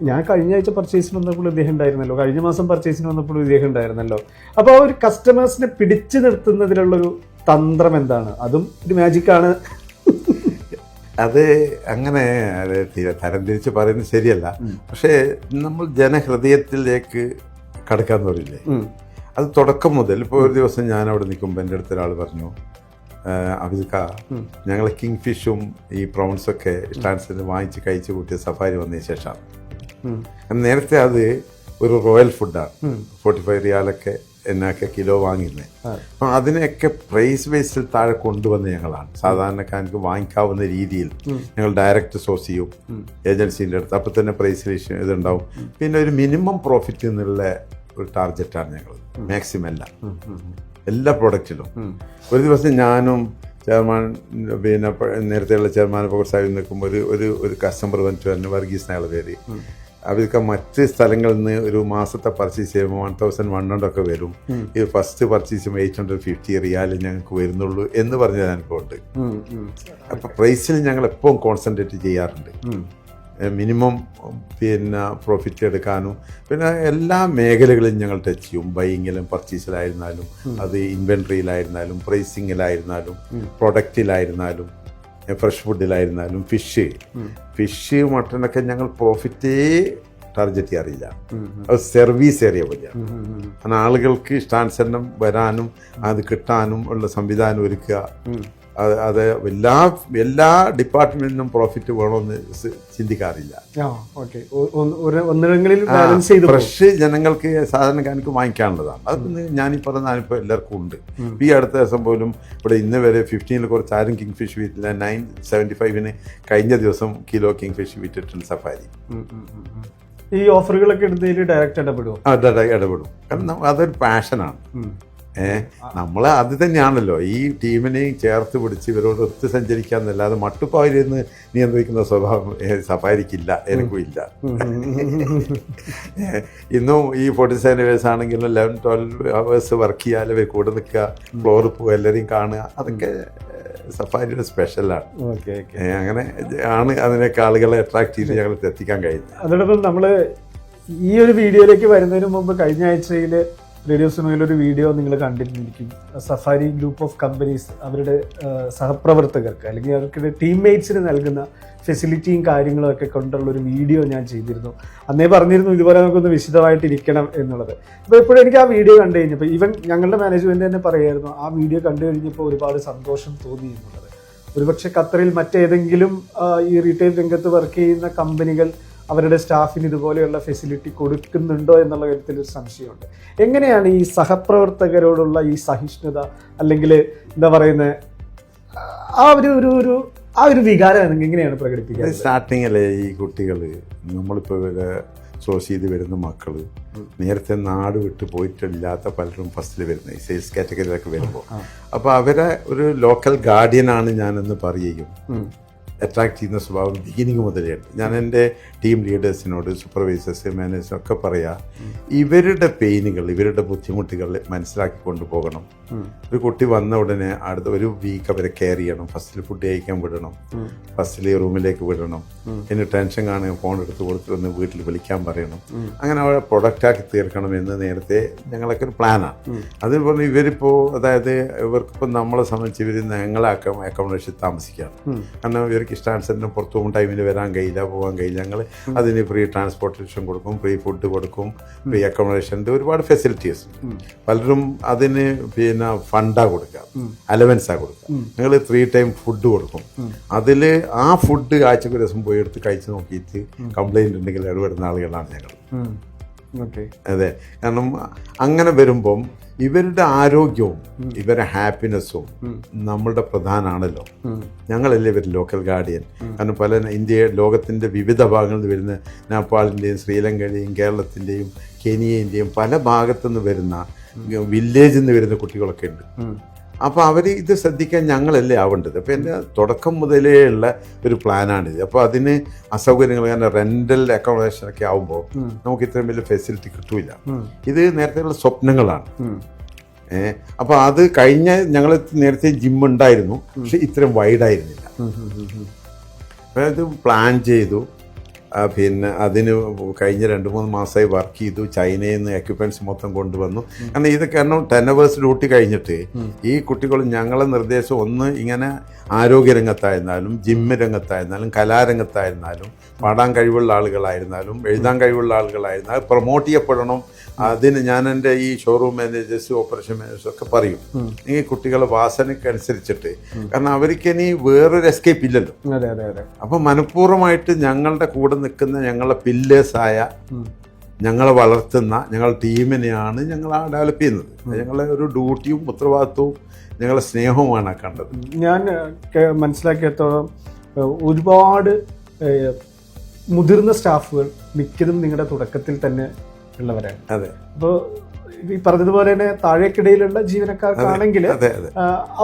ഞാൻ കഴിഞ്ഞ ആഴ്ച പർച്ചേസിന് വന്നപ്പോൾ ഇദ്ദേഹം ഉണ്ടായിരുന്നല്ലോ, കഴിഞ്ഞ മാസം പർച്ചേസിന് വന്നപ്പോൾ ഇദ്ദേഹം ഉണ്ടായിരുന്നല്ലോ. അപ്പോൾ ആ ഒരു കസ്റ്റമേഴ്സിനെ പിടിച്ചു നിർത്തുന്നതിലുള്ളൊരു തന്ത്രം എന്താണ്? അതും ഒരു മാജിക്കാണ്. അത് അങ്ങനെ തരംതിരിച്ച് പറയുന്നത് ശരിയല്ല. പക്ഷേ നമ്മൾ ജനഹൃദയത്തിലേക്ക് കടക്കാന്ന് പറയില്ലേ, അത് തുടക്കം മുതൽ. ഇപ്പോൾ ഒരു ദിവസം ഞാൻ അവിടെ നിൽക്കുമ്പോൾ എൻ്റെ അടുത്ത് ഒരാൾ പറഞ്ഞു, അബിദ്ക ഞങ്ങൾ കിങ് ഫിഷും ഈ പ്രോൺസൊക്കെ ഇഷ്ടാനുസരിച്ച് വാങ്ങിച്ച് കഴിച്ച് കൂട്ടിയ സഫാരി വന്നതിന് ശേഷമാണ്. നേരത്തെ അത് ഒരു റോയൽ ഫുഡാണ്, 45 റിയാലൊക്കെ എന്നൊക്കെ കിലോ വാങ്ങിയിരുന്നത്. അപ്പം അതിനെയൊക്കെ പ്രൈസ് ബേസിൽ താഴെ കൊണ്ടുവന്ന് ഞങ്ങളാണ്. സാധാരണക്കാർക്ക് വാങ്ങിക്കാവുന്ന രീതിയിൽ ഞങ്ങൾ ഡയറക്റ്റ് സോഴ്സ് ചെയ്യും ഏജൻസീൻ്റെ അടുത്ത്. അപ്പം തന്നെ പ്രൈസിൽ ഇതുണ്ടാവും. പിന്നെ ഒരു മിനിമം പ്രോഫിറ്റ് എന്നുള്ള ഒരു ടാർഗറ്റാണ് ഞങ്ങൾ, മാക്സിമം എല്ലാ പ്രോഡക്റ്റിലും. ഒരു ദിവസം ഞാനും ചെയർമാൻ, പിന്നെ നേരത്തെയുള്ള ചെയർമാൻ പകർ സാഹിബ് നിൽക്കുമ്പോൾ ഒരു കസ്റ്റമർ വന്നിട്ട് തന്നെ, വർഗീസ് നാളെ പേര്, അവർക്ക് മറ്റ് സ്ഥലങ്ങളിൽ നിന്ന് ഒരു മാസത്തെ പർച്ചേസ് ചെയ്യുമ്പോൾ 1100 ഒക്കെ വരും. ഈ ഫസ്റ്റ് പർച്ചേസ് ചെയ്യുമ്പോൾ 850 റിയാൽ ഞങ്ങൾക്ക് വരുന്നുള്ളൂ എന്ന് പറഞ്ഞ അനുഭവമുണ്ട്. അപ്പം പ്രൈസിൽ ഞങ്ങൾ എപ്പോഴും കോൺസെൻട്രേറ്റ് ചെയ്യാറുണ്ട്. മിനിമം പിന്നെ പ്രോഫിറ്റ് എടുക്കാനും പിന്നെ എല്ലാ മേഖലകളിലും ഞങ്ങൾ ടച്ച് ചെയ്യും. ബൈയിങ്ങിലും പർച്ചേസിലായിരുന്നാലും, അത് ഇൻവെൻട്രിയിലായിരുന്നാലും, പ്രൈസിങ്ങിലായിരുന്നാലും, പ്രൊഡക്റ്റിലായിരുന്നാലും, ഫ്രഷ് ഫുഡിലായിരുന്നാലും, ഫിഷ് മട്ടനൊക്കെ ഞങ്ങൾ പ്രോഫിറ്റേ ടാർഗറ്റ് ചെയ്യാറില്ല. അത് സർവീസ് ഏരിയ പോലെയാണ്. കാരണം ആളുകൾക്ക് ഇഷ്ടാനുസരണം വരാനും അത് കിട്ടാനും ഉള്ള സംവിധാനം ഒരുക്കുക. അത് എല്ലാ ഡിപ്പാർട്ട്മെന്റിനും പ്രോഫിറ്റ് വേണമെന്ന് ചിന്തിക്കാറില്ല. ഫ്രഷ് ജനങ്ങൾക്ക് സാധാരണക്കാർക്ക് വാങ്ങിക്കാനുള്ളതാണ്. അത് ഞാനീ പറഞ്ഞ അനുഭവം എല്ലാവർക്കും ഉണ്ട്. ഈ അടുത്ത ദിവസം പോലും ഇവിടെ ഇന്ന് വരെ 15 കുറച്ച് ആരും കിങ് ഫിഷ് വിറ്റില്ല. 975 കഴിഞ്ഞ ദിവസം കിലോ കിങ് ഫിഷ് വിറ്റിട്ടുണ്ട് സഫാരി. ഈ ഓഫറുകളൊക്കെ എടുത്തതിൽ ഡയറക്റ്റ് ഇടപെടും. ഇടപെടും. കാരണം അതൊരു പാഷനാണ്. നമ്മൾ അത് തന്നെയാണല്ലോ ഈ ടീമിനെയും ചേർത്ത് പിടിച്ച് ഇവരോട് ഒത്തു സഞ്ചരിക്കാന്നല്ലാതെ മട്ടുപ്പാവിലിരുന്ന് നിയന്ത്രിക്കുന്ന സ്വഭാവം സഫാരിക്കില്ല, എനിക്കും ഇല്ല. ഇന്നും ഈ 47 hours ആണെങ്കിലും 11-12 hours വർക്ക് ചെയ്യാൻ ഇവർ കൂടെ നിൽക്കുക, ഫ്ലോറിൽ പോവുക, എല്ലാവരെയും കാണുക, അതൊക്കെ സഫാരിയുടെ സ്പെഷ്യലാണ്. അങ്ങനെ ആണ് അതിനൊക്കെ ആളുകളെ അട്രാക്ട് ചെയ്ത് ഞങ്ങൾ എത്തിക്കാൻ കഴിയുന്നത്. അതോടൊപ്പം നമ്മൾ ഈ ഒരു വീഡിയോയിലേക്ക് വരുന്നതിന് മുമ്പ് കഴിഞ്ഞ ആഴ്ചയിൽ റേഡിയോ സുനോയിലൊരു വീഡിയോ നിങ്ങൾ കണ്ടിരിക്കും. സഫാരി ഗ്രൂപ്പ് ഓഫ് കമ്പനീസ് അവരുടെ സഹപ്രവർത്തകർക്ക് അല്ലെങ്കിൽ അവർക്ക് ടീംമേറ്റ്സിന് നൽകുന്ന ഫെസിലിറ്റിയും കാര്യങ്ങളും ഒക്കെ കൊണ്ടുള്ളൊരു വീഡിയോ ഞാൻ ചെയ്തിരുന്നു. അന്നേ പറഞ്ഞിരുന്നു ഇതുപോലെ നമുക്കൊന്ന് വിശദമായിട്ടിരിക്കണം എന്നുള്ളത്. അപ്പോൾ ഇപ്പോഴും എനിക്ക് ആ വീഡിയോ കണ്ടു കഴിഞ്ഞപ്പോൾ ഈവൻ ഞങ്ങളുടെ മാനേജ്മെൻറ്റ് തന്നെ പറയായിരുന്നു ആ വീഡിയോ കണ്ടു കഴിഞ്ഞപ്പോൾ ഒരുപാട് സന്തോഷം തോന്നി എന്നുള്ളത്. ഒരുപക്ഷെ ഖത്തറിൽ മറ്റേതെങ്കിലും ഈ റീറ്റെയിൽ രംഗത്ത് വർക്ക് ചെയ്യുന്ന കമ്പനികൾ അവരുടെ സ്റ്റാഫിന് ഇതുപോലെയുള്ള ഫെസിലിറ്റി കൊടുക്കുന്നുണ്ടോ എന്നുള്ള കാര്യത്തിൽ ഒരു സംശയമുണ്ട്. എങ്ങനെയാണ് ഈ സഹപ്രവർത്തകരോടുള്ള ഈ സഹിഷ്ണുത അല്ലെങ്കിൽ എന്താ പറയുന്നത് ആ ഒരു ആ ഒരു വികാരം എങ്ങനെയാണ് പ്രകടിപ്പിക്കുന്നത്? സ്റ്റാർട്ടിങ്ങിലെ ഈ കുട്ടികൾ നമ്മളിപ്പോൾ സോഴ്സ് ചെയ്ത് വരുന്ന മക്കൾ നേരത്തെ നാട് വിട്ട് പോയിട്ടില്ലാത്ത പലരും ഫസ്റ്റിൽ വരുന്നത് ഈ സെയിൽസ് കാറ്റഗറിയിലൊക്കെ വരുമ്പോൾ അപ്പോൾ അവരെ ഒരു ലോക്കൽ ഗാർഡിയനാണ് ഞാനെന്ന് പറയുകയും അട്രാക്ട് ചെയ്യുന്ന സ്വഭാവം ബിഗിനിങ് മുതലുണ്ട്. ഞാൻ എൻ്റെ ടീം ലീഡേഴ്സിനോട് സൂപ്പർവൈസേഴ്സ് മാനേജേഴ്സിനൊക്കെ പറയാം, ഇവരുടെ പെയിനുകൾ ഇവരുടെ ബുദ്ധിമുട്ടുകൾ മനസ്സിലാക്കി കൊണ്ടുപോകണം. ഒരു കുട്ടി വന്ന ഉടനെ അടുത്ത ഒരു വീക്ക് അവരെ കെയർ ചെയ്യണം. ഫസ്റ്റിൽ ഫുഡ് കഴിക്കാൻ വിടണം, ഫസ്റ്റിൽ റൂമിലേക്ക് വിടണം, ഇനി ടെൻഷൻ കാണുക ഫോൺ എടുത്ത് കൊടുത്തിട്ട് വീട്ടിൽ വിളിക്കാൻ പറയണം. അങ്ങനെ അവരെ പ്രൊഡക്റ്റാക്കി തീർക്കണമെന്ന് നേരത്തെ ഞങ്ങളൊക്കെ ഒരു പ്ലാനാണ്. അതുപോലെ ഇവരിപ്പോൾ അതായത് ഇവർക്കിപ്പോൾ നമ്മളെ സംബന്ധിച്ച് ഇവർ ഞങ്ങളെ അക്കോമഡേഷൻ താമസിക്കുകയാണ്. കാരണം ഇവർക്ക് ഇഷ്ടാനുസരണം പുറത്തു പോകും ടൈമിൽ വരാൻ കഴിയില്ല, പോകാൻ കഴിയില്ല. ഞങ്ങൾ അതിന് ഫ്രീ ട്രാൻസ്പോർട്ടേഷൻ കൊടുക്കും, ഫ്രീ ഫുഡ് കൊടുക്കും, ഫ്രീ അക്കോമഡേഷൻ്റെ ഒരുപാട് ഫെസിലിറ്റീസ്. പലരും അതിന് പിന്നെ ഫണ്ടാണ് കൊടുക്കുക, അലവൻസാണ് കൊടുക്കുക. ഞങ്ങൾ 3 ടൈം ഫുഡ് കൊടുക്കും. അതിൽ ആ ഫുഡ് ആഴ്ചക്ക് ദിവസം പോയി എടുത്ത് കഴിച്ച് നോക്കിയിട്ട് കംപ്ലൈൻറ്റ് ഉണ്ടെങ്കിൽ ഇടപെടുന്ന ആളുകളാണ് ഞങ്ങൾ. അതെ, കാരണം അങ്ങനെ വരുമ്പം ഇവരുടെ ആരോഗ്യവും ഇവരുടെ ഹാപ്പിനെസ്സും നമ്മളുടെ പ്രധാനമാണല്ലോ. ഞങ്ങളല്ലേ ഇവർ ലോക്കൽ ഗാർഡിയൻ. കാരണം പല ലോകത്തിൻ്റെ വിവിധ ഭാഗങ്ങളിൽ നിന്ന് വരുന്ന നേപ്പാളിൻ്റെയും ശ്രീലങ്കയുടെയും കേരളത്തിൻ്റെയും കെനിയൻ്റെയും പല ഭാഗത്തുനിന്ന് വരുന്ന വില്ലേജിൽ നിന്ന് വരുന്ന കുട്ടികളൊക്കെ ഉണ്ട്. അപ്പോൾ അവർ ഇത് ശ്രദ്ധിക്കാൻ ഞങ്ങളല്ലേ ആവേണ്ടത്. അപ്പോൾ എൻ്റെ തുടക്കം മുതലേ ഉള്ള ഒരു പ്ലാനാണിത്. അപ്പോൾ അതിന് അസൗകര്യങ്ങൾ, കാരണം റെൻ്റൽ അക്കോമഡേഷനൊക്കെ ആകുമ്പോൾ നമുക്ക് ഇത്രയും വലിയ ഫെസിലിറ്റി കിട്ടൂല. ഇത് നേരത്തെയുള്ള സ്വപ്നങ്ങളാണ്. അപ്പോൾ അത് കഴിഞ്ഞ ഞങ്ങൾ നേരത്തെ ജിം ഉണ്ടായിരുന്നു, പക്ഷെ ഇത്രയും വൈഡായിരുന്നില്ല. അതായത് പ്ലാൻ ചെയ്തു, പിന്നെ അതിന് കഴിഞ്ഞ 2-3 മാസമായി വർക്ക് ചെയ്തു. ചൈനയിൽ നിന്ന് എക്യുപ്മെൻറ്റ്സ് മൊത്തം കൊണ്ടുവന്നു. കാരണം ഇത് കാരണം 10 hours ഡ്യൂട്ടി കഴിഞ്ഞിട്ട് ഈ കുട്ടികൾ ഞങ്ങളെ നിർദ്ദേശം ഒന്ന് ഇങ്ങനെ ആരോഗ്യരംഗത്തായിരുന്നാലും ജിമ്മ് രംഗത്തായിരുന്നാലും കലാരംഗത്തായിരുന്നാലും പാടാൻ കഴിവുള്ള ആളുകളായിരുന്നാലും എഴുതാൻ കഴിവുള്ള ആളുകളായിരുന്നാലും പ്രൊമോട്ട് ചെയ്യപ്പെടണം. അതിന് ഞാൻ എൻ്റെ ഈ ഷോറൂം മാനേജേഴ്സ് ഓപ്പറേഷൻ മാനേജേഴ്സും ഒക്കെ പറയും, ഈ കുട്ടികളെ വാസനയ്ക്കനുസരിച്ചിട്ട്, കാരണം അവർക്ക് ഇനി വേറൊരു എസ്കേപ്പ് ഇല്ലല്ലോ. അപ്പം മനഃപൂർവ്വമായിട്ട് ഞങ്ങളുടെ കൂടെ നിൽക്കുന്ന ഞങ്ങളുടെ പില്ലേഴ്സായ ഞങ്ങളെ വളർത്തുന്ന ഞങ്ങളുടെ ടീമിനെയാണ് ഞങ്ങൾ ഡെവലപ്പ് ചെയ്യുന്നത്. ഞങ്ങളുടെ ഒരു ഡ്യൂട്ടിയും ഉത്തരവാദിത്വവും ഞങ്ങളുടെ സ്നേഹവുമാണ് കണ്ടത്. ഞാൻ മനസ്സിലാക്കിയത്തോളം ഒരുപാട് മുതിർന്ന സ്റ്റാഫുകൾ മിക്കതും നിങ്ങളുടെ തുടക്കത്തിൽ തന്നെ ഉള്ളവരാണ്. അതെ. അപ്പോൾ ഈ പറഞ്ഞതുപോലെ തന്നെ താഴേക്കിടയിലുള്ള ജീവനക്കാർക്കാണെങ്കിൽ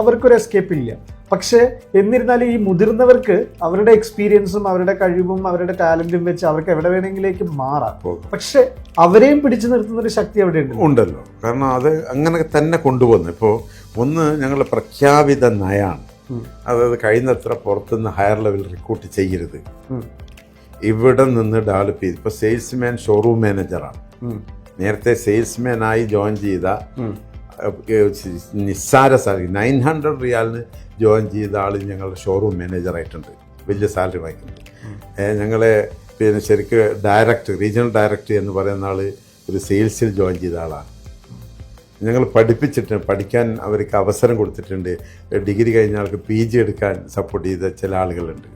അവർക്കൊരു എസ്കേപ്പ് ഇല്ല. പക്ഷെ എന്നിരുന്നാലും ഈ മുതിർന്നവർക്ക് അവരുടെ എക്സ്പീരിയൻസും അവരുടെ കഴിവും അവരുടെ ടാലന്റും വെച്ച് അവർക്ക് എവിടെ വേണമെങ്കിലേക്ക് മാറാം. പക്ഷെ അവരെയും പിടിച്ചു നിർത്തുന്ന ഒരു ശക്തി അവിടെ ഉണ്ടല്ലോ. കാരണം അത് അങ്ങനെ തന്നെ കൊണ്ടുപോകുന്നു. ഇപ്പോൾ ഒന്ന് ഞങ്ങളുടെ പ്രഖ്യാപിത നയാണ്, അതായത് കഴിയുന്നത്ര പുറത്തുനിന്ന് ഹയർ ലെവൽ റിക്രൂട്ട് ചെയ്യരുത്, ഇവിടെ നിന്ന് ഡെവലപ്പ് ചെയ്ത്. ഇപ്പോൾ സെയിൽസ്മാൻ ഷോറൂം മാനേജറാണ്. നേരത്തെ സെയിൽസ്മാനായി ജോയിൻ ചെയ്ത നിസ്സാര സാലറി 900 റിയാലിന് ജോയിൻ ചെയ്ത ആൾ ഞങ്ങളുടെ ഷോറൂം മാനേജറായിട്ടുണ്ട്, വലിയ സാലറി വാങ്ങിക്കുന്നത്. ഞങ്ങളെ പിന്നെ ശരിക്കും ഡയറക്ടർ, റീജിയണൽ ഡയറക്ടർ എന്ന് പറയുന്ന ആൾ ഒരു സെയിൽസിൽ ജോയിൻ ചെയ്ത ആളാണ്. ഞങ്ങൾ പഠിപ്പിച്ചിട്ടുണ്ട്, പഠിക്കാൻ അവർക്ക് അവസരം കൊടുത്തിട്ടുണ്ട്. ഡിഗ്രി കഴിഞ്ഞ ആൾക്ക് PG എടുക്കാൻ സപ്പോർട്ട് ചെയ്ത ചില ആളുകളുണ്ട്.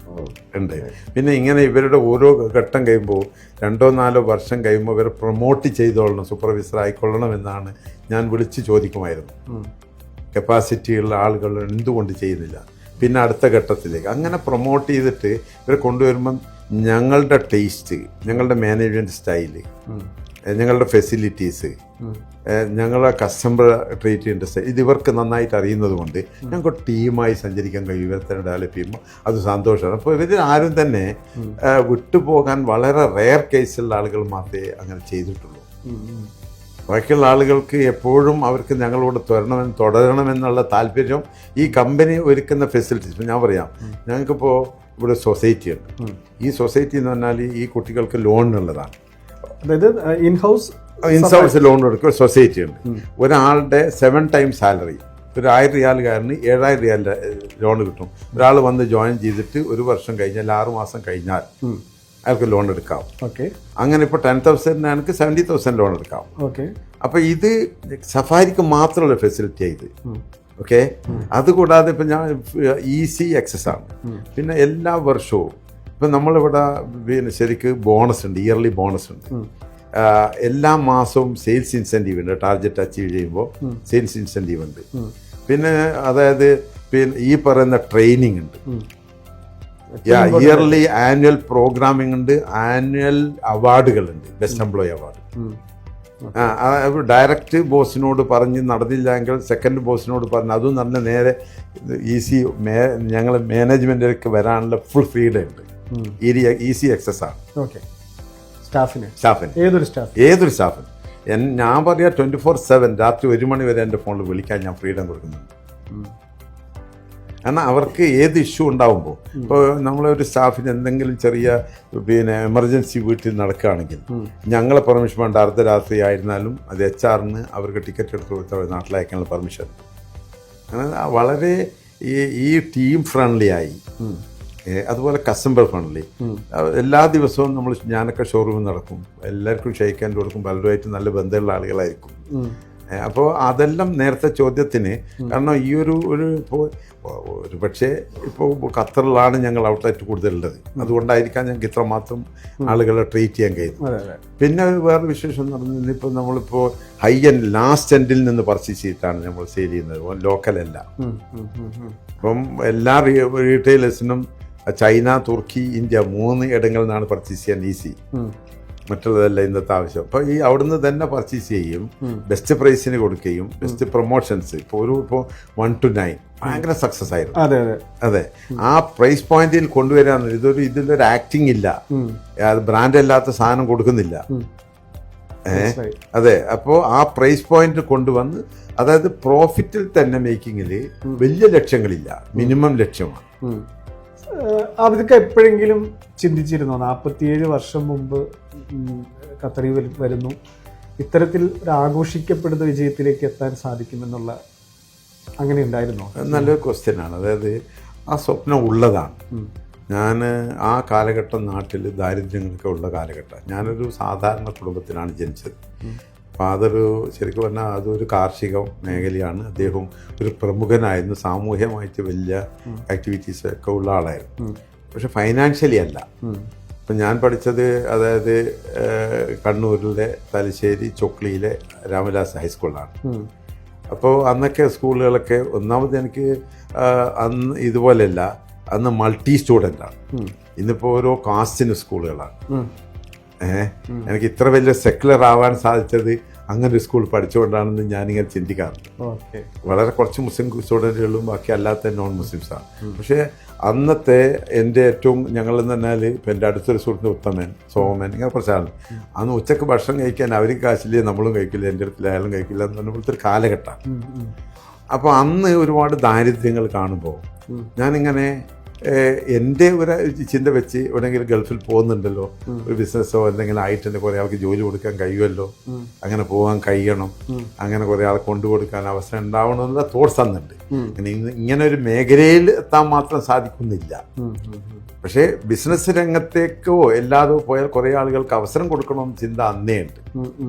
പിന്നെ ഇങ്ങനെ ഇവരുടെ ഓരോ ഘട്ടം കഴിയുമ്പോൾ 2-4 വർഷം കഴിയുമ്പോൾ ഇവരെ പ്രൊമോട്ട് ചെയ്തോളണം, സൂപ്പർവൈസർ ആയിക്കൊള്ളണം എന്നാണ് ഞാൻ വിളിച്ച് ചോദിക്കുമായിരുന്നു. കപ്പാസിറ്റിയുള്ള ആളുകൾ എന്തുകൊണ്ട് ചെയ്യുന്നില്ല? പിന്നെ അടുത്ത ഘട്ടത്തിലേക്ക് അങ്ങനെ പ്രൊമോട്ട് ചെയ്തിട്ട് ഇവരെ കൊണ്ടുവരുമ്പം ഞങ്ങളുടെ ടേസ്റ്റ്, ഞങ്ങളുടെ മാനേജ്മെൻറ്റ് സ്റ്റൈല്, ഞങ്ങളുടെ ഫെസിലിറ്റീസ്, ഞങ്ങളെ കസ്റ്റമർ ട്രീറ്റ് ചെയ്യേണ്ട സ്റ്റൈൽ ഇത് ഇവർക്ക് നന്നായിട്ട് അറിയുന്നത് കൊണ്ട് ഞങ്ങൾക്ക് ടീമായി സഞ്ചരിക്കാൻ കഴിയും. ഇവരെ തന്നെ ഡെവലപ്പ് ചെയ്യുമ്പോൾ അത് സന്തോഷമാണ്. അപ്പോൾ ഇവർ ആരും തന്നെ വിട്ടുപോകാൻ വളരെ റെയർ കേസുള്ള ആളുകൾ മാത്രമേ അങ്ങനെ ചെയ്തിട്ടുള്ളൂ. ബാക്കിയുള്ള ആളുകൾക്ക് എപ്പോഴും അവർക്ക് ഞങ്ങളോട് തുടരണമെന്നുള്ള താല്പര്യം ഈ കമ്പനി ഒരുക്കുന്ന ഫെസിലിറ്റീസ്. ഇപ്പോൾ ഞാൻ പറയാം, ഞങ്ങൾക്കിപ്പോൾ ഇവിടെ സൊസൈറ്റി ഉണ്ട്. ഈ സൊസൈറ്റി എന്ന് പറഞ്ഞാൽ ഈ കുട്ടികൾക്ക് ലോണിനുള്ളതാണ്. അതായത് ഇൻഹൗസ് ലോൺ കൊടുക്കുക സൊസൈറ്റി ഉണ്ട്. ഒരാളുടെ 7 ടൈം സാലറി, ഒരു 1000 റിയാലുകാരന് 7000 റിയാലിൻ്റെ ലോൺ കിട്ടും. ഒരാൾ വന്ന് ജോയിൻ ചെയ്തിട്ട് 1 വർഷം കഴിഞ്ഞാൽ 6 മാസം കഴിഞ്ഞാൽ അയാൾക്ക് ലോൺ എടുക്കാം. അങ്ങനെ ഇപ്പോൾ 10,000 എനിക്ക് 70,000 ലോൺ എടുക്കാം. അപ്പോൾ ഇത് സഫാരിക്ക് മാത്രമുള്ള ഫെസിലിറ്റിയാണ് ഇത്. ഓക്കെ, അതുകൂടാതെ ഇപ്പം ഞാൻ ഈസി ആക്സസ് ആണ്. പിന്നെ എല്ലാ വർഷവും ഇപ്പം നമ്മളിവിടെ പിന്നെ ശരിക്ക് ബോണസ് ഉണ്ട്, ഇയർലി ബോണസ് ഉണ്ട്. എല്ലാ മാസവും സെയിൽസ് ഇൻസെൻറ്റീവ് ഉണ്ട്. ടാർഗറ്റ് അച്ചീവ് ചെയ്യുമ്പോൾ സെയിൽസ് ഇൻസെൻറ്റീവ് ഉണ്ട്. പിന്നെ അതായത് പിന്നെ ഈ പറയുന്ന ട്രെയിനിങ് ഉണ്ട്. ഇയർലി ആനുവൽ പ്രോഗ്രാമിംഗ് ഉണ്ട്, ആനുവൽ അവാർഡുകളുണ്ട്, ബെസ്റ്റ് എംപ്ലോയി അവാർഡ്. ഡയറക്റ്റ് ബോസിനോട് പറഞ്ഞ് നടന്നില്ലെങ്കിൽ സെക്കൻഡ് ബോസിനോട് പറഞ്ഞ് അതും നല്ല നേരെ ഈസി ഞങ്ങൾ മാനേജ്മെൻറ്റിലേക്ക് വരാനുള്ള ഫുൾ ഫ്രീഡം ഉണ്ട്. ഈസി ആക്സസ് ആണ് സ്റ്റാഫിന്. ഏതൊരു സ്റ്റാഫിന് ഞാൻ പറയാം 24/7 രാത്രി 1 മണി വരെ എൻ്റെ ഫോണിൽ വിളിക്കാൻ ഞാൻ ഫ്രീഡം കൊടുക്കുന്നുണ്ട്. കാരണം അവർക്ക് ഏത് ഇഷ്യൂ ഉണ്ടാകുമ്പോൾ, ഇപ്പോൾ നമ്മളൊരു സ്റ്റാഫിന് എന്തെങ്കിലും ചെറിയ എമർജൻസി വീട്ടിൽ നടക്കുകയാണെങ്കിൽ ഞങ്ങളെ പെർമിഷൻ വേണ്ട, അർദ്ധരാത്രി ആയിരുന്നാലും അത് HR-ന് അവർക്ക് ടിക്കറ്റ് എടുത്ത് കൊടുത്ത നാട്ടിലയക്കാനുള്ള പെർമിഷൻ. അങ്ങനെ വളരെ ഈ ടീം ഫ്രണ്ട്ലി ആയി. അതുപോലെ കസ്റ്റമർ ഫ്രണ്ട്ലി. എല്ലാ ദിവസവും ഞാനൊക്കെ ഷോറൂമിൽ നടക്കും, എല്ലാവർക്കും ഷെയ്ക്കാൻ കൊടുക്കും, പലരുമായിട്ട് നല്ല ബന്ധമുള്ള ആളുകളായിരിക്കും. അപ്പോൾ അതെല്ലാം നേരത്തെ ചോദ്യത്തിന്, കാരണം ഈ ഒരു പക്ഷേ ഇപ്പോൾ ഖത്തറിലാണ് ഞങ്ങൾ ഔട്ട്ലെറ്റ് കൂടുതലുള്ളത്, അതുകൊണ്ടായിരിക്കാം ഞങ്ങൾക്ക് ഇത്രമാത്രം ആളുകളെ ട്രീറ്റ് ചെയ്യാൻ കഴിയുന്നത്. പിന്നെ വേറെ വിശേഷം എന്ന് പറഞ്ഞാൽ ഇപ്പോൾ നമ്മളിപ്പോൾ ഹൈ എൻഡ് ലാസ്റ്റ് എൻഡിൽ നിന്ന് പർച്ചേസ് ചെയ്തിട്ടാണ് നമ്മൾ സെയിൽ ചെയ്യുന്നത്, ലോക്കലല്ല. അപ്പം എല്ലാ റീറ്റെയിലേഴ്സിനും ചൈന, തുർക്കി, ഇന്ത്യ 3 ഇടങ്ങളിൽ നിന്നാണ് പർച്ചേസ് ചെയ്യാൻ ഈസി. മറ്റുള്ളതല്ല ഇന്നത്തെ ആവശ്യം. അപ്പോൾ ഈ അവിടുന്ന് തന്നെ പർച്ചേസ് ചെയ്യും, ബെസ്റ്റ് പ്രൈസിന് കൊടുക്കുകയും ബെസ്റ്റ് പ്രൊമോഷൻസ്. ഇപ്പോൾ 1 to 9 ഭയങ്കര സക്സസ് ആയിരുന്നു. അതെ, ആ പ്രൈസ് പോയിന്റിൽ കൊണ്ടുവരാൻ ഇതിലൊരു ആക്ടിങ് ഇല്ല, അത് ബ്രാൻഡ് അല്ലാത്ത സാധനം കൊടുക്കുന്നില്ല. അതെ, അപ്പോൾ ആ പ്രൈസ് പോയിന്റ് കൊണ്ടുവന്ന്, അതായത് പ്രോഫിറ്റിൽ തന്നെ മേക്കിങ്ങിൽ വലിയ ലക്ഷ്യങ്ങളില്ല, മിനിമം ലക്ഷ്യമാണ്. അതൊക്കെ എപ്പോഴെങ്കിലും ചിന്തിച്ചിരുന്നോ? 47 വർഷം മുമ്പ് ഖത്തറിൽ വരുന്നു, ഇത്തരത്തിൽ ഒരു ആഘോഷിക്കപ്പെടുന്ന വിജയത്തിലേക്ക് എത്താൻ സാധിക്കുമെന്നുള്ള അങ്ങനെ ഉണ്ടായിരുന്നോ? നല്ലൊരു ക്വസ്റ്റ്യനാണ്. അതായത് ആ സ്വപ്നം ഉള്ളതാണ്. ഞാൻ ആ കാലഘട്ടം നാട്ടിൽ ദാരിദ്ര്യങ്ങളൊക്കെ ഉള്ള കാലഘട്ടം. ഞാനൊരു സാധാരണ കുടുംബത്തിലാണ് ജനിച്ചത്. ഫാദർ ശരിക്കും പറഞ്ഞാൽ അതൊരു കാർഷിക മേഖലയാണ്. അദ്ദേഹം ഒരു പ്രമുഖനായിരുന്നു, സാമൂഹ്യമായിട്ട് വലിയ ആക്ടിവിറ്റീസ് ഒക്കെ ഉള്ള ആളായിരുന്നു. പക്ഷെ ഫൈനാൻഷ്യലി അല്ല. ഇപ്പം ഞാൻ പഠിച്ചത് അതായത് കണ്ണൂരിലെ തലശ്ശേരി ചൊക്ലിയിലെ രാമദാസ് ഹൈസ്കൂളിലാണ്. അപ്പോൾ അന്നൊക്കെ സ്കൂളുകളൊക്കെ ഒന്നാമത് എനിക്ക് അന്ന് ഇതുപോലെയല്ല, അന്ന് മൾട്ടി സ്റ്റുഡൻ്റാണ്. ഇന്നിപ്പോൾ ഓരോ കാസ്റ്റിന് സ്കൂളുകളാണ്. എനിക്ക് ഇത്ര വലിയ സെക്കുലർ ആവാൻ സാധിച്ചത് അങ്ങനെ ഒരു സ്കൂൾ പഠിച്ചുകൊണ്ടാണെന്ന് ഞാനിങ്ങനെ ചിന്തിക്കാറുണ്ട്. വളരെ കുറച്ച് മുസ്ലിം സ്റ്റുഡൻറ്റുകളും ബാക്കി അല്ലാത്ത നോൺ മുസ്ലിംസാണ്. പക്ഷേ അന്നത്തെ എൻ്റെ ഏറ്റവും ഞങ്ങളെന്ന് പറഞ്ഞാൽ ഇപ്പം എൻ്റെ അടുത്തൊരു സുഹൃത്തിന് ഉത്തമൻ, സോമൻ, ഇങ്ങനെ കുറച്ചാണ്. അന്ന് ഉച്ചക്ക് ഭക്ഷണം കഴിക്കാൻ അവർക്ക് കാശില്ലേ, നമ്മളും കഴിക്കില്ല, എൻ്റെ അടുത്തിൽ അയാളും കഴിക്കില്ല എന്ന് പറഞ്ഞ പോലത്തെ ഒരു കാലഘട്ടമാണ്. അപ്പോൾ അന്ന് ഒരുപാട് ദാരിദ്ര്യങ്ങൾ കാണുമ്പോൾ ഞാനിങ്ങനെ എൻ്റെ ഒരു ചിന്ത വെച്ച് എവിടെയെങ്കിലും ഗൾഫിൽ പോകുന്നുണ്ടല്ലോ, ഒരു ബിസിനസ്സോ എന്തെങ്കിലും ആയിട്ടുണ്ട്, കുറേ ആൾക്ക് ജോലി കൊടുക്കാൻ കഴിയുമല്ലോ, അങ്ങനെ പോകാൻ കഴിയണം, അങ്ങനെ കുറേ ആൾ കൊണ്ടുകൊടുക്കാൻ അവസരം ഉണ്ടാവണം എന്നുള്ള തോട്ട്സ് അന്നുണ്ട്. ഇങ്ങനെ ഒരു മേഖലയിൽ എത്താൻ മാത്രം സാധിക്കുന്നില്ല. പക്ഷേ ബിസിനസ് രംഗത്തേക്കോ എല്ലാതോ പോയാൽ കുറേ ആളുകൾക്ക് അവസരം കൊടുക്കണമെന്ന് ചിന്ത അന്നേ ഉണ്ട്.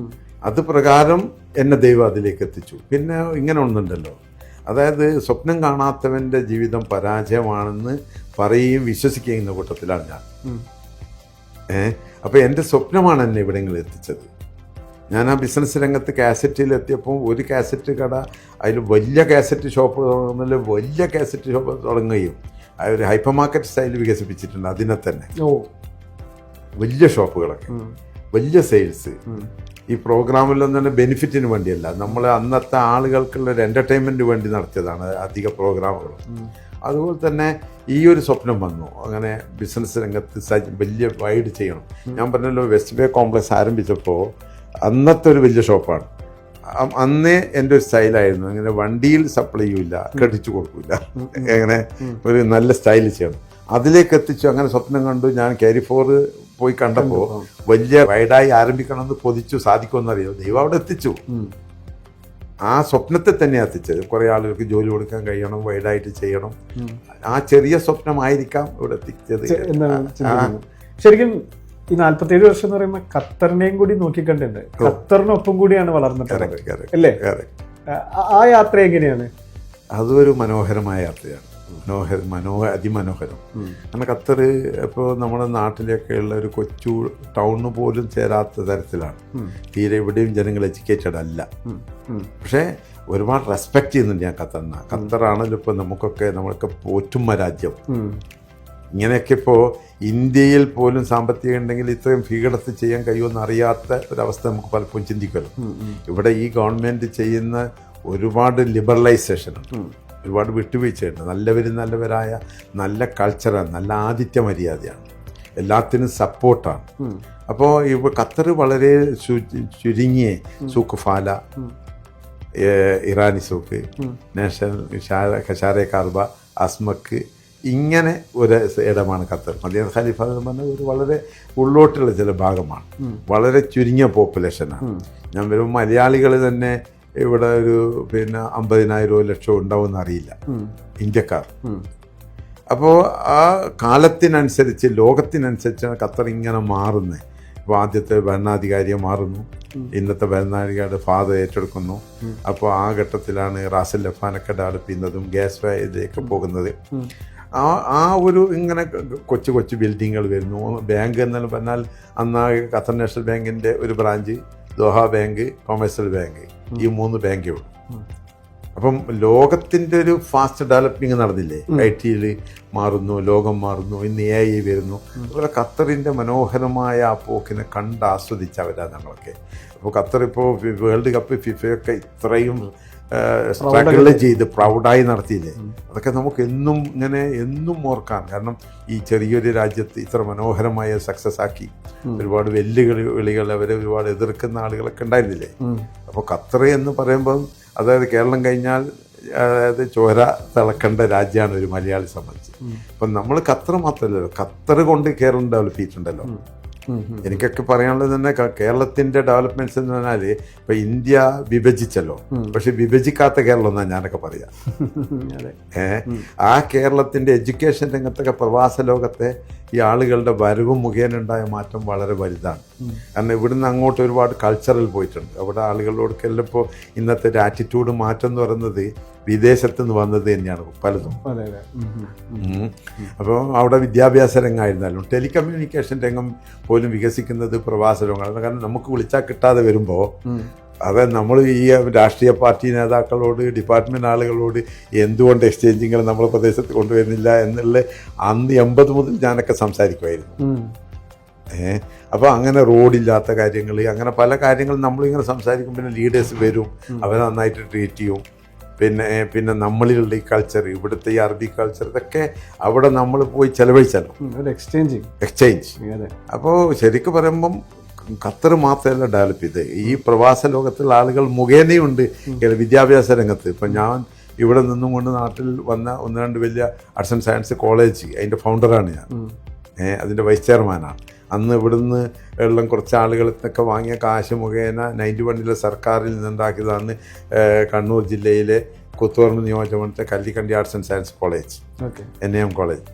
അത് പ്രകാരം എന്നെ ദൈവം അതിലേക്ക് എത്തിച്ചു. പിന്നെ ഇങ്ങനെ ഒന്നുണ്ടല്ലോ, അതായത് സ്വപ്നം കാണാത്തവൻ്റെ ജീവിതം പരാജയമാണെന്ന് പറയുകയും വിശ്വസിക്കുകയും ചെയ്യുന്ന കൂട്ടത്തിലാണ് ഞാൻ. അപ്പോൾ എൻ്റെ സ്വപ്നമാണ് എന്നെ ഇവിടെങ്ങളിൽ എത്തിച്ചത്. ഞാൻ ആ ബിസിനസ് രംഗത്ത് കാസറ്റിൽ എത്തിയപ്പോൾ ഒരു കാസറ്റ് കട, അതിൽ വലിയ കാസറ്റ് ഷോപ്പ് തുടങ്ങുന്നതിൽ വലിയ കാസറ്റ് ഷോപ്പ് തുടങ്ങുകയും ഒരു ഹൈപ്പർ മാർക്കറ്റ് സ്റ്റൈൽ വികസിപ്പിച്ചിട്ടുണ്ട്. അതിനെ തന്നെ വലിയ ഷോപ്പുകളൊക്കെ, വലിയ സെയിൽസ്. ഈ പ്രോഗ്രാമിലൊന്നും തന്നെ ബെനിഫിറ്റിന് വേണ്ടിയല്ല, നമ്മൾ അന്നത്തെ ആളുകൾക്കുള്ള ഒരു എൻ്റർടൈൻമെൻറ്റ് വേണ്ടി നടത്തിയതാണ് അധിക പ്രോഗ്രാമുകളും. അതുപോലെ തന്നെ ഈ ഒരു സ്വപ്നം വന്നു, അങ്ങനെ ബിസിനസ് രംഗത്ത് വലിയ വൈഡ് ചെയ്യണം. ഞാൻ പറഞ്ഞല്ലോ, വെസ്റ്റ് ബേ കോംപ്ലക്സ് ആരംഭിച്ചപ്പോൾ അന്നത്തെ ഒരു വലിയ ഷോപ്പാണ്. അന്നേ എൻ്റെ ഒരു സ്റ്റൈലായിരുന്നു, അങ്ങനെ വണ്ടിയിൽ സപ്ലൈ ചെയ്യില്ല, ക്രെഡിറ്റ് കൊടുക്കില്ല, അങ്ങനെ ഒരു നല്ല സ്റ്റൈൽ ചെയ്യണം. അതിലേക്ക് എത്തിച്ചു. അങ്ങനെ സ്വപ്നം കണ്ടു. ഞാൻ കാരിഫോർ പോയി കണ്ടപ്പോൾ വലിയ വൈഡായി ആരംഭിക്കണമെന്ന് കൊതിച്ചു. സാധിക്കുമെന്നറിയോ, ദൈവം അവിടെ എത്തിച്ചു. ആ സ്വപ്നത്തെ തന്നെ എത്തിച്ചത്. കുറേ ആളുകൾക്ക് ജോലി കൊടുക്കാൻ കഴിയണം, വൈഡായിട്ട് ചെയ്യണം. ആ ചെറിയ സ്വപ്നമായിരിക്കാം ഇവിടെ എത്തിച്ചത്. ശരിക്കും ഈ 47 വർഷം എന്ന് പറയുമ്പോൾ ഖത്തറിനെയും കൂടി നോക്കിക്കണ്ടുണ്ട്. ഖത്തറിനൊപ്പം കൂടിയാണ് വളർന്നിട്ടുള്ളത് അല്ലേ? ആ യാത്ര എങ്ങനെയാണ്? അതൊരു മനോഹരമായ യാത്രയാണ്. അതിമനോഹരം. കാരണം ഖത്തർ ഇപ്പോൾ നമ്മുടെ നാട്ടിലൊക്കെയുള്ള ഒരു കൊച്ചു ടൗണ് പോലും ചേരാത്ത തരത്തിലാണ്. തീരെ ഇവിടെയും ജനങ്ങൾ എഡ്യൂക്കേറ്റഡ് അല്ല. പക്ഷേ ഒരുപാട് റെസ്പെക്റ്റ് ചെയ്യുന്നുണ്ട് ഞാൻ ഖത്തറിനെ. ഖത്തറാണല്ലോ ഇപ്പോൾ നമ്മളൊക്കെ പോറ്റുമ്മ രാജ്യം. ഇങ്ങനെയൊക്കെ ഇപ്പോൾ ഇന്ത്യയിൽ പോലും സാമ്പത്തികം ഉണ്ടെങ്കിൽ ഇത്രയും ഫീകടത്ത് ചെയ്യാൻ കഴിയുമെന്ന് അറിയാത്ത ഒരവസ്ഥ നമുക്ക് പലപ്പോഴും ചിന്തിക്കുമല്ലോ. ഇവിടെ ഈ ഗവൺമെൻറ് ചെയ്യുന്ന ഒരുപാട് ലിബറലൈസേഷനുണ്ട്, ഒരുപാട് വിട്ടുവീഴ്ചയുണ്ട്. നല്ലവരായ നല്ല കൾച്ചറാണ്, നല്ല ആതിഥ്യ മര്യാദയാണ്, എല്ലാത്തിനും സപ്പോർട്ടാണ്. അപ്പോൾ ഖത്തർ വളരെ ചുരുങ്ങിയ സൂക്ക് ഫാല, ഇറാനി സൂക്ക്, നാഷണൽ ഖശാരെ കാർബ, അസ്മക്ക്, ഇങ്ങനെ ഒരു ഇടമാണ് ഖത്തർ. മദീന ഖലീഫ എന്ന് പറഞ്ഞാൽ ഒരു വളരെ ഉള്ളോട്ടുള്ള ചില ഭാഗമാണ്, വളരെ ചുരുങ്ങിയ പോപ്പുലേഷനാണ്. ഞാൻ വരുമ്പോൾ മലയാളികൾ തന്നെ ഇവിടെ ഒരു 50,000 ലക്ഷം ഉണ്ടാവുമെന്ന് അറിയില്ല ഇന്ത്യക്കാർ. അപ്പോൾ ആ കാലത്തിനനുസരിച്ച് ലോകത്തിനനുസരിച്ചാണ് ഖത്തർ ഇങ്ങനെ മാറുന്നത്. ഇപ്പോൾ ആദ്യത്തെ ഭരണാധികാരിയെ മാറുന്നു, ഇന്നത്തെ ഭരണാധികാരിയുടെ ഫാദർ ഏറ്റെടുക്കുന്നു. അപ്പോൾ ആ ഘട്ടത്തിലാണ് റാസൽ ലഫാനൊക്കെ ഡെവലപ്പ് ചെയ്യുന്നതും ഗ്യാസ് ഇതിലേക്ക് പോകുന്നത്. ആ ഒരു ഇങ്ങനെ കൊച്ചു കൊച്ചു ബിൽഡിങ്ങുകൾ വരുന്നു. ബാങ്ക് എന്നു പറഞ്ഞാൽ അന്ന് ഖത്തർ നാഷണൽ ബാങ്കിൻ്റെ ഒരു branch, Doha bank, commercial bank, ഈ 3 ബാങ്കേ ഉള്ളൂ. അപ്പം ലോകത്തിൻ്റെ ഒരു ഫാസ്റ്റ് ഡെവലപ്പിംഗ് നടന്നില്ലേ, IT മാറുന്നു, ലോകം മാറുന്നു, ഇന്ന് AI വരുന്നു. അതുപോലെ ഖത്തറിൻ്റെ മനോഹരമായ ആ പോക്കിനെ ആസ്വദിച്ചവരാണ് ഞങ്ങളൊക്കെ. അപ്പോൾ ഖത്തർ ഇപ്പോൾ വേൾഡ് കപ്പ് ഫിഫയൊക്കെ ഇത്രയും സ്ട്രഗിൾ ചെയ്ത് പ്രൗഡായി നടത്തിയില്ലേ, അതൊക്കെ നമുക്ക് എന്നും ഓർക്കാൻ. കാരണം ഈ ചെറിയൊരു രാജ്യത്ത് ഇത്ര മനോഹരമായ സക്സസ് ആക്കി ഒരുപാട് വെല്ലുവിളികൾ അവരെ ഒരുപാട് എതിർക്കുന്ന ആളുകളൊക്കെ ഉണ്ടായിരുന്നില്ലേ. അപ്പോൾ ഖത്തർ എന്ന് പറയുമ്പം അതായത് കേരളം കഴിഞ്ഞാൽ ചോര തിളക്കേണ്ട രാജ്യമാണ് ഒരു മലയാളി സംബന്ധിച്ച്. അപ്പം നമ്മൾ ഖത്തർ മാത്രമല്ലല്ലോ, ഖത്തർ കൊണ്ട് കേരളം ഡെവലപ്പ് ചെയ്തിട്ടുണ്ടല്ലോ. എനിക്കൊക്കെ പറയാനുള്ളത് തന്നെ കേരളത്തിൻ്റെ ഡെവലപ്മെൻറ്റ്സ് എന്ന് പറഞ്ഞാൽ ഇപ്പം ഇന്ത്യ വിഭജിച്ചല്ലോ, പക്ഷെ വിഭജിക്കാത്ത കേരളം എന്നാണ് ഞാനൊക്കെ പറയാം. ആ കേരളത്തിൻ്റെ എഡ്യൂക്കേഷൻ രംഗത്തൊക്കെ പ്രവാസ ലോകത്തെ ഈ ആളുകളുടെ വരവും മുഖേന ഉണ്ടായ മാറ്റം വളരെ വലുതാണ്. കാരണം ഇവിടുന്ന് അങ്ങോട്ട് ഒരുപാട് കൾച്ചറൽ പോയിട്ടുണ്ട്. അവിടെ ആളുകളോടൊക്കെ ഇപ്പോൾ ഇന്നത്തെ ഒരു ആറ്റിറ്റ്യൂഡ് മാറ്റം എന്ന് പറയുന്നത് വിദേശത്ത് നിന്ന് വന്നത് തന്നെയാണ് പലതും. അപ്പോൾ അവിടെ വിദ്യാഭ്യാസ രംഗമായിരുന്നാലും ടെലികമ്മ്യൂണിക്കേഷൻ രംഗം പോലും വികസിക്കുന്നത് പ്രവാസ രംഗമാണ്. കാരണം നമുക്ക് വിളിച്ചാൽ കിട്ടാതെ വരുമ്പോൾ അത് നമ്മൾ ഈ രാഷ്ട്രീയ പാർട്ടി നേതാക്കളോട്, ഡിപ്പാർട്ട്മെൻറ്റ് ആളുകളോട് എന്തുകൊണ്ട് എക്സ്ചേഞ്ചിങ്ങൾ നമ്മുടെ പ്രദേശത്ത് കൊണ്ടുവരുന്നില്ല എന്നുള്ള അന്ന് 80 മുതൽ ഞാനൊക്കെ സംസാരിക്കുമായിരുന്നു. അപ്പോൾ അങ്ങനെ റോഡില്ലാത്ത കാര്യങ്ങൾ, അങ്ങനെ പല കാര്യങ്ങളും നമ്മളിങ്ങനെ സംസാരിക്കും. പിന്നെ ലീഡേഴ്സ് വരും, അവരെ നന്നായിട്ട് ട്രീറ്റ് ചെയ്യും. പിന്നെ നമ്മളിലുള്ള ഈ കൾച്ചർ, ഇവിടുത്തെ ഈ അറബി കൾച്ചർ, ഇതൊക്കെ അവിടെ നമ്മൾ പോയി ചെലവഴിച്ചാലോ എക്സ്ചേഞ്ച്. അപ്പോൾ ശരിക്കും പറയുമ്പം ഖത്തർ മാത്രമല്ല ഡെവലപ്പ് ചെയ്ത്, ഈ പ്രവാസ ലോകത്തുള്ള ആളുകൾ മുഖേനയുണ്ട് വിദ്യാഭ്യാസ രംഗത്ത്. ഇപ്പം ഞാൻ ഇവിടെ നിന്നും കൊണ്ട് നാട്ടിൽ വന്ന 1-2 വലിയ ആർട്സ് ആൻഡ് സയൻസ് കോളേജ്, അതിൻ്റെ ഫൗണ്ടറാണ് ഞാൻ, അതിൻ്റെ വൈസ് ചെയർമാനാണ്. അന്ന് ഇവിടുന്ന് ഉള്ള കുറച്ച് ആളുകളൊക്കെ വാങ്ങിയ കാശ് മുഖേന 91 സർക്കാരിൽ നിന്നുണ്ടാക്കിയതാണ് കണ്ണൂർ ജില്ലയിലെ കുത്തോർമ നിയോജകമണ്ഡലത്തെ Kallikkandy arts and science college, NAM college.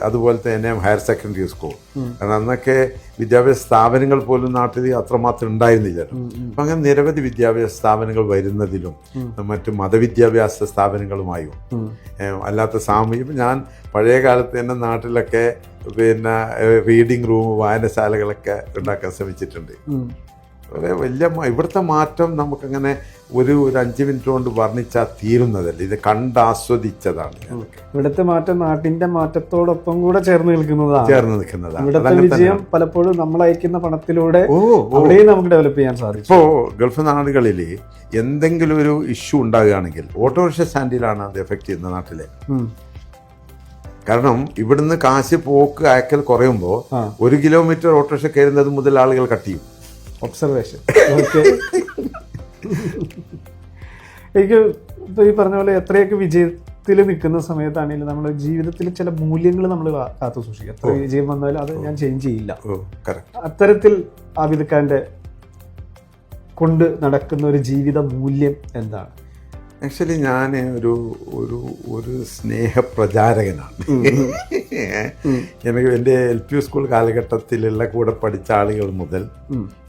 അതുപോലത്തെ NAM ഹയർ സെക്കൻഡറി സ്കൂൾ. കാരണം അന്നൊക്കെ വിദ്യാഭ്യാസ സ്ഥാപനങ്ങൾ പോലും നാട്ടിൽ അത്രമാത്രം ഉണ്ടായിരുന്നില്ലല്ലോ. അപ്പം അങ്ങനെ നിരവധി വിദ്യാഭ്യാസ സ്ഥാപനങ്ങൾ വരുന്നതിലും മറ്റു മതവിദ്യാഭ്യാസ സ്ഥാപനങ്ങളുമായും അല്ലാത്ത സാമൂഹ്യം. ഞാൻ പഴയ കാലത്ത് തന്നെ നാട്ടിലൊക്കെ റീഡിംഗ് റൂം, വായനശാലകളൊക്കെ ഉണ്ടാക്കാൻ ശ്രമിച്ചിട്ടുണ്ട്. വലിയ ഇവിടുത്തെ മാറ്റം നമുക്കങ്ങനെ ഒരു 5 മിനിറ്റ് കൊണ്ട് വർണ്ണിച്ചാൽ തീരുന്നതല്ല, ഇത് കണ്ടാസ്വദിച്ചതാണ്. ഇവിടുത്തെ മാറ്റം നാട്ടിന്റെ മാറ്റത്തോടൊപ്പം കൂടെ ചേർന്ന് നിൽക്കുന്നതാണ്. ഇവിടുത്തെ വിജയം പലപ്പോഴും നമ്മൾ അയക്കുന്ന പണത്തിലൂടെ അവിടെയും നമുക്ക് ഡെവലപ്പ് ചെയ്യാൻ സാധിക്കും. ഇപ്പോൾ ഗൾഫ് നാടുകളിൽ എന്തെങ്കിലും ഒരു ഇഷ്യൂ ഉണ്ടാകുകയാണെങ്കിൽ ഓട്ടോറിക്ഷ സ്റ്റാൻഡിലാണ് അത് എഫക്ട് ചെയ്യുന്നത് നാട്ടിലെ. കാരണം ഇവിടുന്ന് കാശ് പോക്ക് അയക്കൽ കുറയുമ്പോൾ 1 കിലോമീറ്റർ ഓട്ടോറിക്ഷ കയറുന്നത് മുതൽ ആളുകൾ കട്ട് ചെയ്യും. ഒബ്സർവേഷൻ. എനിക്ക് ഇപ്പോൾ ഈ പറഞ്ഞ പോലെ എത്രയൊക്കെ വിജയത്തിൽ നിൽക്കുന്ന സമയത്താണെങ്കിലും നമ്മുടെ ജീവിതത്തിൽ ചില മൂല്യങ്ങൾ നമ്മൾ കാത്തു സൂക്ഷിക്കുക. എത്ര വിജയം വന്നാലും അത് ഞാൻ ചേഞ്ച് ചെയ്യില്ല. അത്തരത്തിൽ ആബിദ് ഖാന്റെ കൊണ്ട് നടക്കുന്ന ഒരു ജീവിത മൂല്യം എന്താണ്? ആക്ച്വലി ഞാൻ ഒരു സ്നേഹപ്രചാരകനാണ്. എനിക്ക് എൻ്റെ LP സ്കൂൾ കാലഘട്ടത്തിലുള്ള കൂടെ പഠിച്ച ആളുകൾ മുതൽ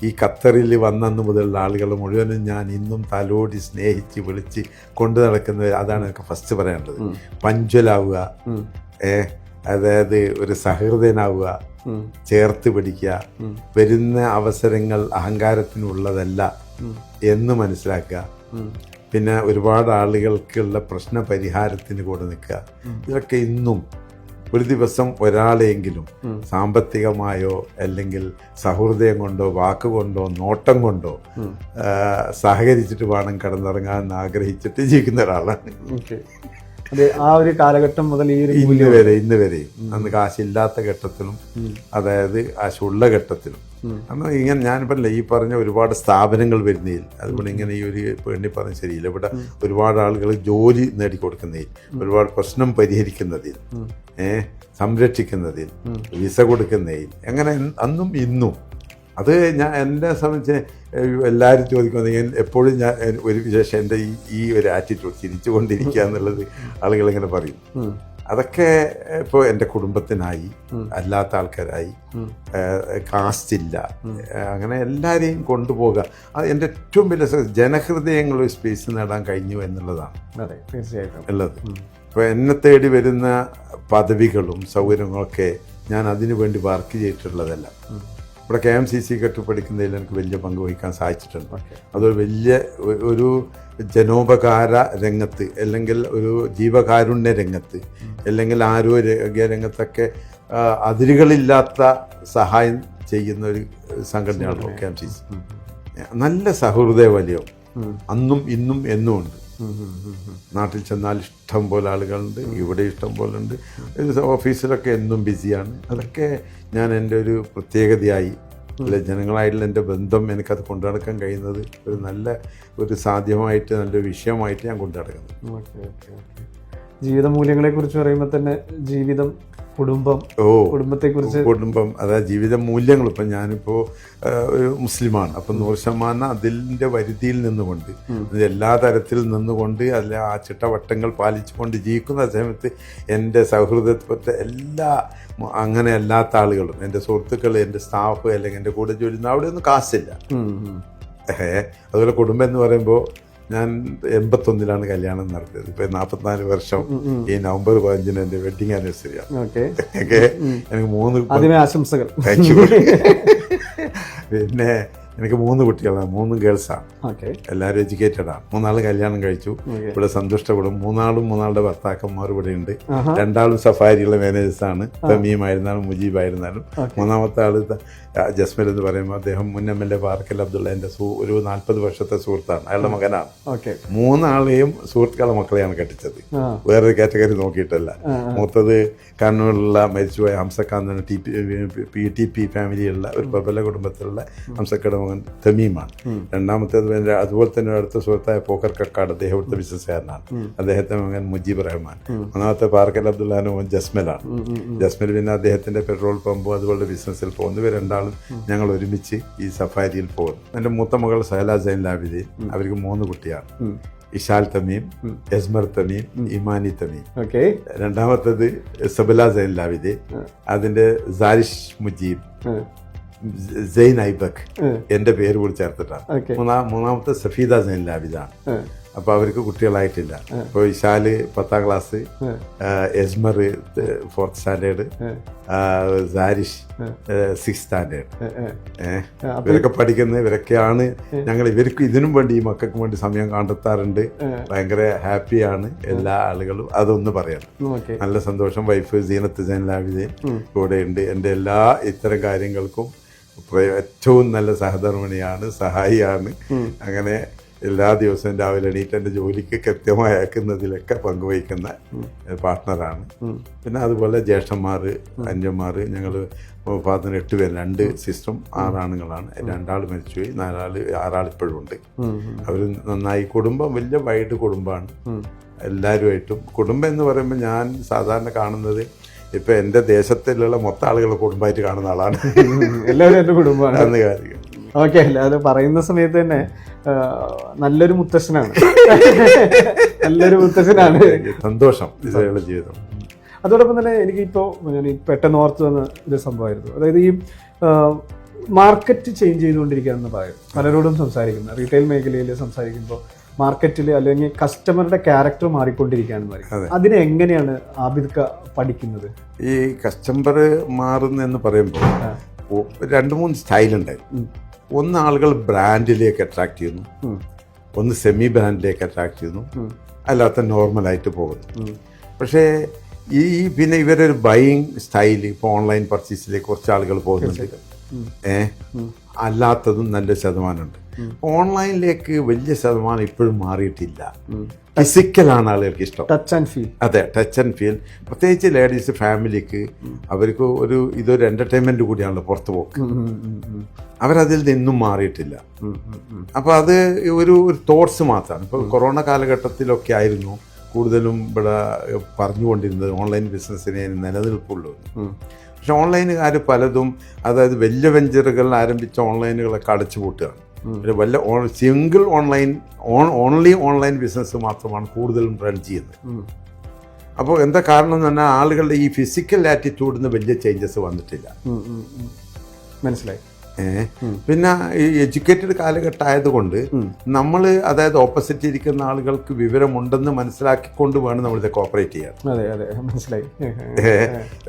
ഈ ഖത്തറിൽ വന്നു മുതലുള്ള ആളുകൾ മുഴുവനും ഞാൻ ഇന്നും തലോടി സ്നേഹിച്ച് വിളിച്ച് കൊണ്ടു നടക്കുന്നത്. അതാണ് എനിക്ക് ഫസ്റ്റ് പറയാനുള്ളത്. പഞ്ച്വലാവുക, അതായത് ഒരു സഹൃദയനാവുക, ചേർത്ത് പിടിക്കുക, വരുന്ന അവസരങ്ങൾ അഹങ്കാരത്തിനുള്ളതല്ല എന്ന് മനസ്സിലാക്കുക. പിന്നെ ഒരുപാട് ആളുകൾക്കുള്ള പ്രശ്ന പരിഹാരത്തിന് കൂടെ നിൽക്കുക. ഇതൊക്കെ ഇന്നും ഒരു ദിവസം ഒരാളെയെങ്കിലും സാമ്പത്തികമായോ അല്ലെങ്കിൽ സഹൃദയം കൊണ്ടോ വാക്കുകൊണ്ടോ നോട്ടം കൊണ്ടോ സഹകരിച്ചിട്ട് വേണം കിടന്നിറങ്ങാൻ ആഗ്രഹിച്ചിട്ട് ജീവിക്കുന്ന ഒരാളാണ്. അതെ, ആ ഒരു കാലഘട്ടം മുതൽ ഈ ഒരു ഇന്ന് വരെയും അന്ന് കാശില്ലാത്ത ഘട്ടത്തിലും അതായത് കാശുള്ള ഘട്ടത്തിലും അന്ന് ഇങ്ങനെ ഞാനിപ്പല്ല ഈ പറഞ്ഞ ഒരുപാട് സ്ഥാപനങ്ങൾ വരുന്നതിൽ അതുപോലെ ഇങ്ങനെ ഈ ഒരു വേണ്ടി പറഞ്ഞ ശരിയില്ല, ഇവിടെ ഒരുപാട് ആളുകൾ ജോലി നേടിക്കൊടുക്കുന്നതിൽ, ഒരുപാട് പ്രശ്നം പരിഹരിക്കുന്നതിൽ, സംരക്ഷിക്കുന്നതിൽ, വിസ കൊടുക്കുന്നതിൽ, അങ്ങനെ അന്നും ഇന്നും അത് ഞാൻ എന്നെ സംബന്ധിച്ച് എല്ലാവരും ചോദിക്കുന്നത് എപ്പോഴും ഞാൻ ഒരു വിശേഷം എൻ്റെ ഈ ഒരു ആറ്റിറ്റ്യൂഡ് ചിരിച്ചുകൊണ്ടിരിക്കുക എന്നുള്ളത് ആളുകളിങ്ങനെ പറയും. അതൊക്കെ ഇപ്പോൾ എൻ്റെ കുടുംബത്തിനായി, അല്ലാത്ത ആൾക്കാരായി, കാസ്റ്റില്ല, അങ്ങനെ എല്ലാവരെയും കൊണ്ടുപോകുക. അത് എൻ്റെ ഏറ്റവും വലിയ ജനഹൃദയങ്ങളൊരു സ്പേസ് നേടാൻ കഴിഞ്ഞു എന്നുള്ളതാണ്. അതെ, തീർച്ചയായിട്ടും ഉള്ളത്. ഇപ്പോൾ എന്നെ തേടി വരുന്ന പദവികളും സൗകര്യങ്ങളൊക്കെ ഞാൻ അതിനു വേണ്ടി വർക്ക് ചെയ്തിട്ടുള്ളതല്ല. ഇവിടെ KMCC പഠിക്കുന്നതിൽ എനിക്ക് വലിയ പങ്ക് വഹിക്കാൻ സാധിച്ചിട്ടുണ്ട്. അതൊരു വലിയ ഒരു ജനോപകാര രംഗത്ത് അല്ലെങ്കിൽ ഒരു ജീവകാരുണ്യ രംഗത്ത് അല്ലെങ്കിൽ ആരോഗ്യ രംഗത്തൊക്കെ അതിരുകളില്ലാത്ത സഹായം ചെയ്യുന്ന ഒരു സംഘടനയാണ് KMCC. നല്ല സഹൃദയ വലയം അന്നും ഇന്നും എന്നും ഉണ്ട്. നാട്ടിൽ ചെന്നാൽ ഇഷ്ടം പോലെ ആളുകളുണ്ട്, ഇവിടെ ഇഷ്ടം പോലെ ഉണ്ട്, ഓഫീസിലൊക്കെ എന്നും ബിസിയാണ്. അതൊക്കെ ഞാൻ എൻ്റെ ഒരു പ്രത്യേകതയായി അല്ലെ ജനങ്ങളായിട്ടുള്ള എൻ്റെ ബന്ധം എനിക്കത് കൊണ്ടു നടക്കാൻ കഴിയുന്നത് ഒരു നല്ല ഒരു സാധ്യമായിട്ട് നല്ലൊരു വിഷയമായിട്ട് ഞാൻ കൊണ്ടു നടക്കുന്നത്. ജീവിത മൂല്യങ്ങളെ കുറിച്ച് പറയുമ്പോൾ തന്നെ ജീവിതം, കുടുംബം, കുടുംബം അതായത് ജീവിത മൂല്യങ്ങൾ. ഇപ്പം ഞാനിപ്പോൾ ഒരു മുസ്ലിമാണ്, അപ്പം 100% അതിൻ്റെ വരുതിയിൽ നിന്നുകൊണ്ട് എല്ലാ തരത്തിൽ നിന്നുകൊണ്ട് അല്ല ആ ചിട്ടവട്ടങ്ങൾ പാലിച്ചുകൊണ്ട് ജീവിക്കുന്ന സമയത്ത് എൻ്റെ സൗഹൃദത്തെ എല്ലാ അങ്ങനെ അല്ലാത്ത ആളുകളും, എൻ്റെ സുഹൃത്തുക്കൾ, എൻ്റെ സ്റ്റാഫ് അല്ലെങ്കിൽ എൻ്റെ കൂടെ ജോലി ചെയ്യുന്ന അവിടെ ഒന്നും കാശില്ല. അതുപോലെ കുടുംബം എന്ന് പറയുമ്പോൾ ഞാൻ 81 കല്യാണം നടത്തിയത്. ഇപ്പൊ 44 വർഷം ഈ നവംബർ 15 എൻ്റെ വെഡിങ് ആനിവേഴ്സറിയാണ്. എനിക്ക് 3 ആശംസകൾ. പിന്നെ എനിക്ക് 3 കുട്ടികളാണ്, 3 ഗേൾസാണ്. എല്ലാവരും എഡ്യൂക്കേറ്റഡ് ആണ്. 3 കല്യാണം കഴിച്ചു. ഇവിടെ സന്തുഷ്ടപ്പെടും. 3 ഭർത്താക്കന്മാർ ഇവിടെ ഉണ്ട്. 2 സഫാരിയുള്ള മാനേജേഴ്സാണ്. തമീമായിരുന്നാലും മുജീബായിരുന്നാലും. 3 ആള് ജസ്മൽ എന്ന് പറയുമ്പോൾ അദ്ദേഹം മുൻ MLA പാർക്കൽ അബ്ദുള്ള എൻ്റെ ഒരു 40 വർഷത്തെ സുഹൃത്താണ്. അയാളുടെ മകനാണ്. 3 സുഹൃത്തുക്കളുടെ മക്കളെയാണ് കെട്ടിച്ചത്. വേറൊരു കാറ്റഗറി നോക്കിയിട്ടല്ല. മൂത്തത് കണ്ണൂരിലുള്ള മരിച്ചുപോയ ഹംസക്കാന്താണ്. PTP ഫാമിലിയുള്ള ഒരു പ്രബല കുടുംബത്തിലുള്ള ഹംസക്കയുടെ മകൻ തമീമാണ്. രണ്ടാമത്തേത് അതുപോലെ തന്നെ അടുത്ത സുഹൃത്തായ പോക്കർ കക്കാട്, അദ്ദേഹം ഇവിടുത്തെ ബിസിനസ്സുകാരനാണ്. അദ്ദേഹത്തിന്റെ മകൻ മുജീബ് റഹ്മാൻ. 3 പാർക്കൽ അബ്ദുള്ളാന്റെ മകൻ ജസ്മലാണ്. ജസ്മൽ പിന്നെ അദ്ദേഹത്തിന്റെ പെട്രോൾ പമ്പും അതുപോലെ ബിസിനസ്സിൽ പോകുന്നു. ഇവർ 2 ഞങ്ങൾ ഒരുമിച്ച് ഈ സഫാരിയിൽ പോകുന്നു. എൻ്റെ മൂത്ത മകൾ സഹല സൈൻ ലാബിദി. അവർക്ക് 3 കുട്ടിയാണ്. ഇഷാൽ തമീം, എസ്മർ തമീം, ഇമാനി തമീം. രണ്ടാമത്തത് സബല സൈൻ ലാബിദി. അതിന്റെ സാരിഷ് മുജീബ്, സൈൻ ഐബക് എന്റെ പേര് കൂടി ചേർത്തിട്ടാണ്. മൂന്നാമത്തെ സഫീദ സൈൻ ലാബിദാണ്. അപ്പൊ അവർക്ക് കുട്ടികളായിട്ടില്ല. ഇപ്പോൾ ഇഷാല് 10ാം class, Esmer 4th standard, Sarish 6th standard. ഇവരൊക്കെ പഠിക്കുന്നത്. ഇവരൊക്കെയാണ് ഞങ്ങൾ ഇതിനും വേണ്ടി ഈ മക്കൾക്ക് വേണ്ടി സമയം കണ്ടെത്താറുണ്ട്. ഭയങ്കര ഹാപ്പിയാണ് എല്ലാ ആളുകളും. അതൊന്ന് പറയണം. നല്ല സന്തോഷം. വൈഫ് സീനത്ത് സൈൻ ലാബിദ് കൂടെ ഉണ്ട്. എൻ്റെ എല്ലാ ഇത്തരം കാര്യങ്ങൾക്കും ഏറ്റവും നല്ല സഹധർമ്മിണിയാണ്, സഹായിയാണ്. അങ്ങനെ എല്ലാ ദിവസവും രാവിലെ എണീറ്റ് എൻ്റെ ജോലിക്ക് കൃത്യമായി അയക്കുന്നതിലൊക്കെ പങ്കുവഹിക്കുന്ന പാർട്ട്ണറാണ്. പിന്നെ അതുപോലെ ജ്യേഷ്ഠന്മാർ, അന്യന്മാർ, ഞങ്ങൾ 8 പേര്, 2 സിസ്റ്ററും 6 ആണുങ്ങളാണ്. 2 ആൾ മരിച്ചുപോയി, 6 ആൾ ഇപ്പോഴും ഉണ്ട്. അവർ നന്നായി. കുടുംബം വലിയ വൈഡ് കുടുംബമാണ്. എല്ലാവരുമായിട്ടും കുടുംബം എന്ന് പറയുമ്പോൾ ഞാൻ സാധാരണ കാണുന്നത് ഇപ്പൊ എൻ്റെ ദേശത്തിലുള്ള മൊത്തം ആളുകളെ കുടുംബമായിട്ട് കാണുന്ന ആളാണ്. എല്ലാവരും എൻ്റെ കുടുംബമാണ് അന്ന് കാര്യം. ഓക്കെ, അത് പറയുന്ന സമയത്ത് തന്നെ നല്ലൊരു മുത്തശ്ശനാണ്. നല്ലൊരു മുത്തശ്ശനാണ്. സന്തോഷം ഇതുവരെയുള്ള ജീവിതം. അതോടൊപ്പം തന്നെ എനിക്കിപ്പോൾ ഞാൻ പെട്ടെന്ന് ഓർത്ത് വന്ന ഒരു സംഭവമായിരുന്നു. അതായത് ഈ മാർക്കറ്റ് ചേഞ്ച് ചെയ്തുകൊണ്ടിരിക്കുകയെന്ന് പറയും. പലരോടും സംസാരിക്കുന്ന റീറ്റെയിൽ മേഖലയിൽ സംസാരിക്കുമ്പോൾ മാർക്കറ്റിൽ അല്ലെങ്കിൽ കസ്റ്റമറുടെ ക്യാരക്ടർ മാറിക്കൊണ്ടിരിക്കുകയാണെന്ന് പറയും. അതിനെ എങ്ങനെയാണ് ആബിദ് പഠിക്കുന്നത്? ഈ കസ്റ്റമർ മാറുന്നെന്ന് പറയുമ്പോൾ 2-3 സ്റ്റൈലുണ്ട്. ഒന്ന് ആളുകൾ ബ്രാൻഡിലേക്ക് അട്രാക്ട് ചെയ്യുന്നു, ഒന്ന് സെമി ബ്രാൻഡിലേക്ക് അട്രാക്ട് ചെയ്യുന്നു, അല്ലാത്ത നോർമലായിട്ട് പോകുന്നു. പക്ഷേ പിന്നെ ഇവരൊരു ബൈയിങ് സ്റ്റൈൽ ഇപ്പോൾ ഓൺലൈൻ പർച്ചേസിലേക്ക് കുറച്ച് ആളുകൾ പോകുന്നുണ്ട്. അല്ലാത്തതും നല്ല ശതമാനമുണ്ട്. ഓൺലൈനിലേക്ക് വലിയ ശതമാനം ഇപ്പോഴും മാറിയിട്ടില്ല. ഫിസിക്കലാണ് ആളുകൾക്ക് ഇഷ്ടം. Touch and feel. അതെ, ടച്ച് ആൻഡ് ഫീൽ. പ്രത്യേകിച്ച് ലേഡീസ് ഫാമിലിക്ക് അവർക്ക് ഇതൊരു എന്റർടൈൻമെന്റ് കൂടിയാണല്ലോ പുറത്തു പോക്ക്. അവരതിൽ നിന്നും മാറിയിട്ടില്ല. അപ്പോൾ അത് ഒരു തോട്ട്സ് മാത്രമാണ്. ഇപ്പോൾ കൊറോണ കാലഘട്ടത്തിലൊക്കെ ആയിരുന്നു കൂടുതലും ഇവിടെ പറഞ്ഞുകൊണ്ടിരുന്നത് ഓൺലൈൻ ബിസിനസ്സിനെ നിലനിൽപ്പുള്ളൂ. പക്ഷെ ഓൺലൈനുകാർ പലതും, അതായത് വലിയ വെഞ്ചറുകൾ ആരംഭിച്ച ഓൺലൈനുകളൊക്കെ അടച്ചു പൂട്ടുകയാണ്. വല്ല സിംഗിൾ ഓൺലി ഓൺലൈൻ ബിസിനസ് മാത്രമാണ് കൂടുതലും റൺ ചെയ്യുന്നത്. അപ്പോൾ എന്താ കാരണം എന്ന് പറഞ്ഞാൽ ആളുകളുടെ ഈ ഫിസിക്കൽ ആറ്റിറ്റ്യൂഡിന് വലിയ ചേഞ്ചസ് വന്നിട്ടില്ല. മനസ്സിലായി. പിന്നെ ഈ എഡ്യൂക്കേറ്റഡ് കാലഘട്ടം ആയതുകൊണ്ട് നമ്മൾ, അതായത് ഓപ്പോസിറ്റ് ഇരിക്കുന്ന ആളുകൾക്ക് വിവരമുണ്ടെന്ന് മനസ്സിലാക്കിക്കൊണ്ട് വേണം നമ്മളിത് കോപ്പറേറ്റ് ചെയ്യാൻ. മനസ്സിലായി.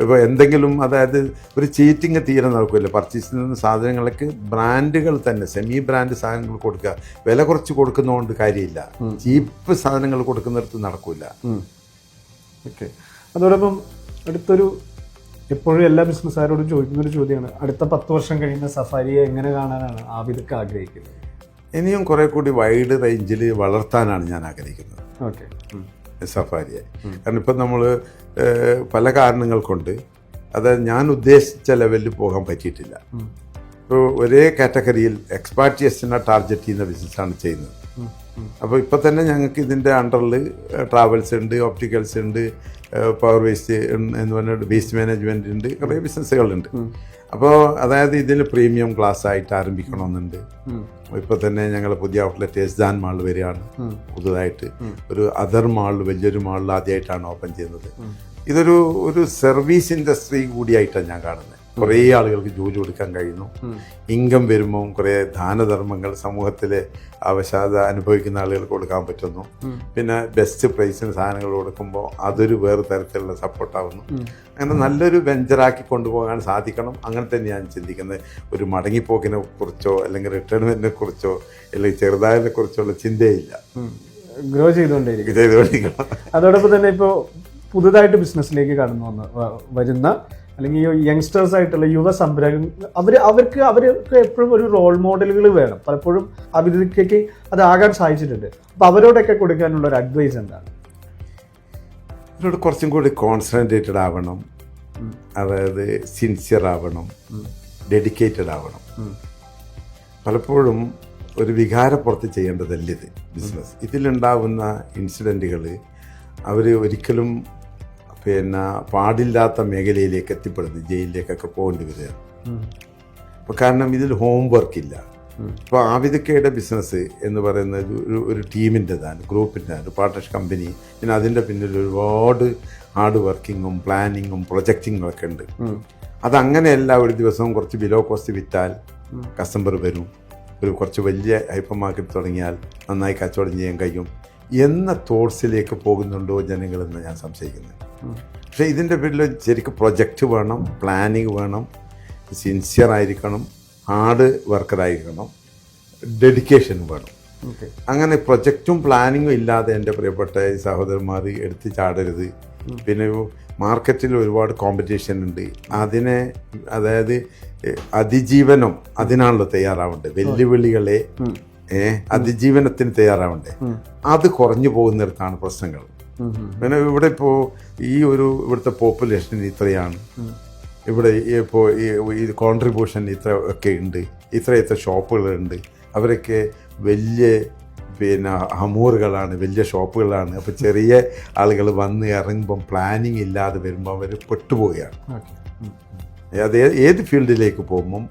ഇപ്പോൾ എന്തെങ്കിലും, അതായത് ഒരു ചീറ്റിങ് തീരെ നടക്കില്ല. പർച്ചേസ് ചെയ്യുന്ന സാധനങ്ങൾക്ക് ബ്രാൻഡുകൾ തന്നെ, സെമി ബ്രാൻഡ് സാധനങ്ങൾ കൊടുക്കുക. വില കുറച്ച് കൊടുക്കുന്നതുകൊണ്ട് കാര്യമില്ല. ചീപ്പ് സാധനങ്ങൾ കൊടുക്കുന്നിടത്ത് നടക്കില്ല. ഓക്കെ. അതോടൊപ്പം അടുത്തൊരു, എപ്പോഴും എല്ലാ ബിസിനസ്സുകാരോടും ചോദിക്കുന്നൊരു ചോദ്യമാണ്, അടുത്ത 10 വർഷം കഴിയുന്ന സഫാരിയെ എങ്ങനെ കാണാനാണ് ആബിദൊക്കെ ആഗ്രഹിക്കുന്നത്? ഇനിയും കുറെ കൂടി വൈഡ് റേഞ്ചിൽ വളർത്താനാണ് ഞാൻ ആഗ്രഹിക്കുന്നത്. ഓക്കെ. സഫാരിയെ. കാരണം ഇപ്പം നമ്മൾ പല കാരണങ്ങൾ കൊണ്ട്, അതായത് ഞാൻ ഉദ്ദേശിച്ച ലെവലിൽ പോകാൻ പറ്റിയിട്ടില്ല. ഇപ്പോൾ ഒരേ കാറ്റഗറിയിൽ എക്സ്പാട്രിയസിനെ ടാർഗറ്റ് ചെയ്യുന്ന ബിസിനസ്സാണ് ചെയ്യുന്നത്. അപ്പോൾ ഇപ്പം തന്നെ ഞങ്ങൾക്ക് ഇതിൻ്റെ അണ്ടറിൽ ട്രാവൽസ് ഉണ്ട്, ഓപ്റ്റിക്കൽസ് ഉണ്ട്, പവർ വേസ്റ്റ് എന്ന് പറഞ്ഞിട്ട് വേസ്റ്റ് മാനേജ്മെൻ്റ് ഉണ്ട്, കുറേ ബിസിനസ്സുകളുണ്ട്. അപ്പോൾ അതായത് ഇതിൽ പ്രീമിയം ക്ലാസ് ആയിട്ട് ആരംഭിക്കണമെന്നുണ്ട്. ഇപ്പോൾ തന്നെ ഞങ്ങൾ പുതിയ ഔട്ട്ലെറ്റ് എസ്ദാൻ മാൾ വരികയാണ് പുതുതായിട്ട്. ഒരു അതർ മാളിൽ, വലിയൊരു മാളിൽ ആദ്യമായിട്ടാണ് ഓപ്പൺ ചെയ്യുന്നത്. ഇതൊരു സർവീസ് ഇൻഡസ്ട്രി കൂടിയായിട്ടാണ് ഞാൻ കാണുന്നത്. കുറേ ആളുകൾക്ക് ജോലി കൊടുക്കാൻ കഴിയുന്നു. ഇൻകം വരുമ്പോൾ കുറേ ദാനധർമ്മങ്ങൾ സമൂഹത്തിലെ അവശത അനുഭവിക്കുന്ന ആളുകൾക്ക് കൊടുക്കാൻ പറ്റുന്നു. പിന്നെ ബെസ്റ്റ് പ്രൈസിന് സാധനങ്ങൾ കൊടുക്കുമ്പോൾ അതൊരു വേറെ തരത്തിലുള്ള സപ്പോർട്ടാവുന്നു. അങ്ങനെ നല്ലൊരു വെഞ്ചറാക്കി കൊണ്ടുപോകാൻ സാധിക്കണം. അങ്ങനെ തന്നെ ഞാൻ ചിന്തിക്കുന്നത്. ഒരു മടങ്ങിപ്പോക്കിനെ കുറിച്ചോ അല്ലെങ്കിൽ റിട്ടേൺമെന്റിനെ കുറിച്ചോ അല്ലെങ്കിൽ ചെറുതായതിനെ കുറിച്ചുള്ള ചിന്തയില്ല. ഗ്രോ ചെയ്തുകൊണ്ടിരിക്കണം. അതോടൊപ്പം തന്നെ ഇപ്പോൾ പുതുതായിട്ട് ബിസിനസ്സിലേക്ക് കടന്നു വരുന്ന അല്ലെങ്കിൽ യങ്സ്റ്റേഴ്സ് ആയിട്ടുള്ള യുവ സംരംഭങ്ങൾ, അവർക്ക് എപ്പോഴും ഒരു റോൾ മോഡലുകൾ വേണം. പലപ്പോഴും അഭിവൃദ്ധിക്ക് അതാകാൻ സാധിച്ചിട്ടുണ്ട്. അപ്പോൾ അവരോടൊക്കെ കൊടുക്കാനുള്ള ഒരു അഡ്വൈസ് എന്താണ്? അവരോട് കുറച്ചും കൂടി കോൺസെൻട്രേറ്റഡ് ആവണം, അതായത് സിൻസിയർ ആവണം, ഡെഡിക്കേറ്റഡ് ആവണം. പലപ്പോഴും ഒരു വികാരപ്പുറത്ത് ചെയ്യേണ്ടതല്ല ഇത് ബിസിനസ്. ഇതിലുണ്ടാവുന്ന ഇൻസിഡൻറ്റുകൾ അവർ ഒരിക്കലും പാടില്ലാത്ത മേഖലയിലേക്ക് എത്തിപ്പെടുന്നു, ജയിലിലേക്കൊക്കെ പോകേണ്ടി വരികയാണ്. അപ്പോൾ കാരണം ഇതിൽ ഹോം വർക്കില്ല. ഇപ്പോൾ ആബിദക്കയുടെ ബിസിനസ് എന്ന് പറയുന്നത് ഒരു ടീമിൻ്റെതാണ്, ഗ്രൂപ്പിൻ്റെതാണ്, ഒരു പാർട്ട്ണർഷിപ്പ് കമ്പനി. പിന്നെ അതിൻ്റെ പിന്നിൽ ഒരുപാട് ഹാർഡ് വർക്കിങ്ങും പ്ലാനിങ്ങും പ്രൊജക്റ്റിങ്ങും ഒക്കെ ഉണ്ട്. അതങ്ങനെയല്ല ഒരു ദിവസവും കുറച്ച് ബിലോ കോസ്റ്റ് വിറ്റാൽ കസ്റ്റമർ വരും, ഒരു കുറച്ച് വലിയ ഹൈപ്പർ മാർക്കറ്റ് തുടങ്ങിയാൽ നന്നായി കച്ചവടം ചെയ്യാൻ കഴിയും എന്ന തോട്ട്സിലേക്ക് പോകുന്നുണ്ടോ ജനങ്ങളെന്ന് ഞാൻ സംശയിക്കുന്നത്. പക്ഷേ ഇതിൻ്റെ പേരിൽ ശരിക്കും പ്രൊജക്റ്റ് വേണം, പ്ലാനിങ് വേണം, സിൻസിയർ ആയിരിക്കണം, ഹാർഡ് വർക്കറായിരിക്കണം, ഡെഡിക്കേഷൻ വേണം. അങ്ങനെ പ്രൊജക്റ്റും പ്ലാനിങ്ങും ഇല്ലാതെ എൻ്റെ പ്രിയപ്പെട്ട സഹോദരന്മാർ എടുത്ത് ചാടരുത്. പിന്നെ മാർക്കറ്റിൽ ഒരുപാട് കോമ്പറ്റീഷൻ ഉണ്ട്. അതിനെ, അതായത് അതിജീവനം അതിനാണല്ലോ തയ്യാറാവേണ്ടത്. വെല്ലുവിളികളെ അതിജീവനത്തിന് തയ്യാറാവണ്ടേ. അത് കുറഞ്ഞു പോകുന്നിടത്താണ് പ്രശ്നങ്ങൾ. പിന്നെ ഇവിടെ ഇപ്പോൾ ഇവിടുത്തെ പോപ്പുലേഷൻ ഇത്രയാണ്, ഇവിടെ ഇപ്പോൾ ഈ കോൺട്രിബ്യൂഷൻ ഇത്ര ഒക്കെ ഉണ്ട്, ഇത്ര ഷോപ്പുകളുണ്ട്. അവരൊക്കെ വലിയ ഹമൂറുകളാണ്, വലിയ ഷോപ്പുകളാണ്. അപ്പോൾ ചെറിയ ആളുകൾ വന്ന് ഇറങ്ങുമ്പം പ്ലാനിങ് ഇല്ലാതെ വരുമ്പോൾ അവർ പെട്ടുപോവുകയാണ്. അത് ഏത് ഫീൽഡിലേക്ക് പോകുമ്പം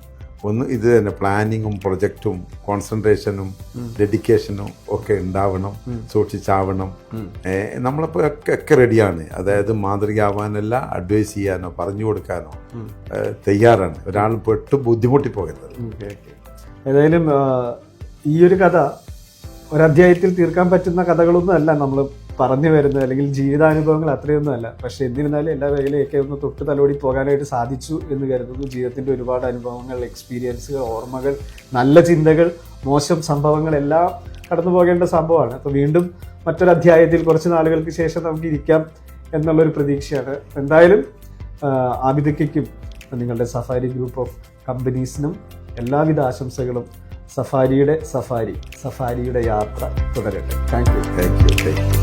ഇത് തന്നെ പ്ലാനിങ്ങും പ്രൊജക്റ്റും കോൺസെൻട്രേഷനും ഡെഡിക്കേഷനും ഒക്കെ ഉണ്ടാവണം, സൂക്ഷിച്ചാവണം. നമ്മളിപ്പോൾ ഒക്കെ റെഡിയാണ്. അതായത് മാതൃകയാവാനല്ല, അഡ്വൈസ് ചെയ്യാനോ പറഞ്ഞു കൊടുക്കാനോ തയ്യാറാണ്. ഒരാൾ ബുദ്ധിമുട്ടി പോകരുത്. ഏതായാലും ഈ ഒരു കഥ ഒരധ്യായത്തിൽ തീർക്കാൻ പറ്റുന്ന കഥകളൊന്നും അല്ല നമ്മൾ പറഞ്ഞു വരുന്നത്, അല്ലെങ്കിൽ ജീവിതാനുഭവങ്ങൾ അത്രയൊന്നും അല്ല. പക്ഷെ എന്നിരുന്നാലും എല്ലാ മേഖലയൊക്കെ ഒന്ന് തൊട്ട് തലോടി പോകാനായിട്ട് സാധിച്ചു എന്ന് കരുതുന്നു. ജീവിതത്തിൻ്റെ ഒരുപാട് അനുഭവങ്ങൾ, എക്സ്പീരിയൻസുകൾ, ഓർമ്മകൾ, നല്ല ചിന്തകൾ, മോശം സംഭവങ്ങൾ എല്ലാം കടന്നു പോകേണ്ട സംഭവമാണ്. അപ്പോൾ വീണ്ടും മറ്റൊരു അധ്യായത്തിൽ കുറച്ച് നാളുകൾക്ക് ശേഷം നമുക്ക് ഇരിക്കാം. എന്നുള്ളൊരു പ്രതീക്ഷയാണ്. എന്തായാലും ആബിദയ്ക്കും നിങ്ങളുടെ സഫാരി ഗ്രൂപ്പ് ഓഫ് കമ്പനീസിനും എല്ലാവിധ ആശംസകളും. സഫാരിയുടെ യാത്ര തുടരട്ടെ. Thank U.